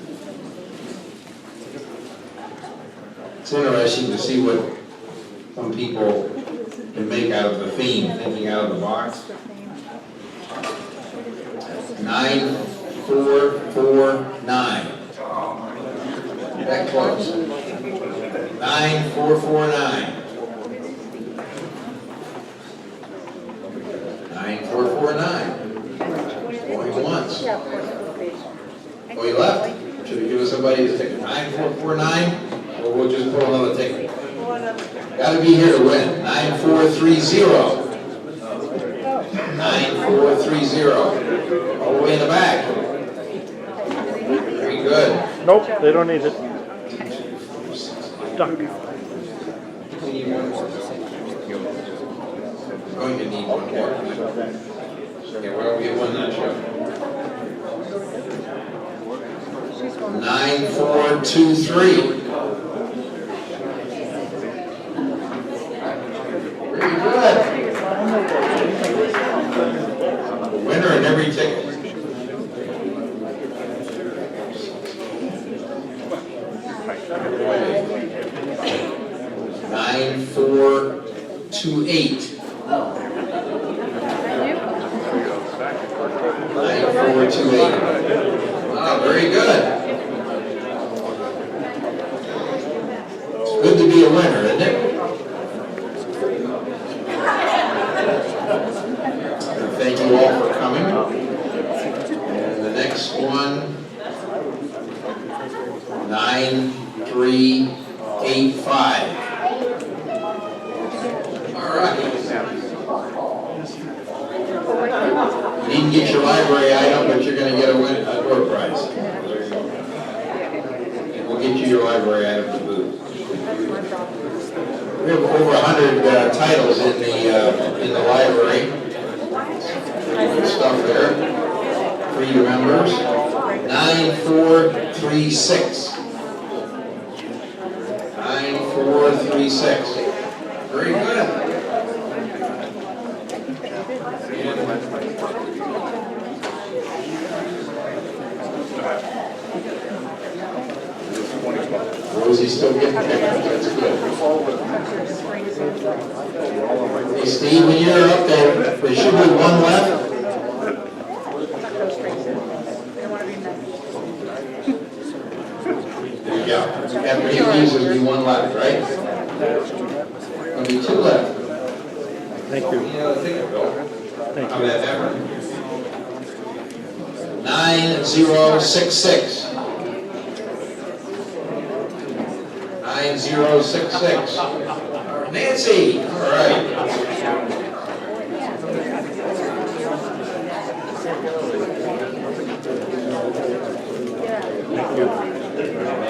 It's interesting to see what some people can make out of the theme, thinking out of the box. 9449. That close. 9449. 9449. Going once. Oh, you left? Should we give somebody the ticket? 9449? Or we'll just pull another ticket? Gotta be here to win. 9430. 9430. All the way in the back. Very good. Nope, they don't need it. Stuck. Going to need one more. Okay, well, we won that show. 9423. Very good. A winner in every ticket. Nine, 428. 9428. Wow, very good. It's good to be a winner, isn't it? And thank you all for coming. And the next one, 9385. All right. You didn't get your library item, but you're going to get a door prize. And we'll get you your library item to boot. We have over 100 titles in the library. Pretty good stuff there. For 3 members. 9436. 9436. Very good. Rosie's still getting picked, that's good. Hey Steve, when you're up there should be 1 left. There you go. After he leaves, there'll be 1 left, right? There'll be 2 left. Thank you. Any other thing, Bill? Thank How about that one? 9066. 9066. Nancy, all right.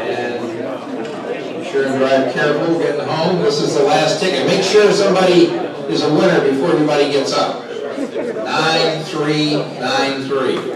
And be sure and drive careful getting home. This is the last ticket. Make sure somebody is a winner before everybody gets up. 9393.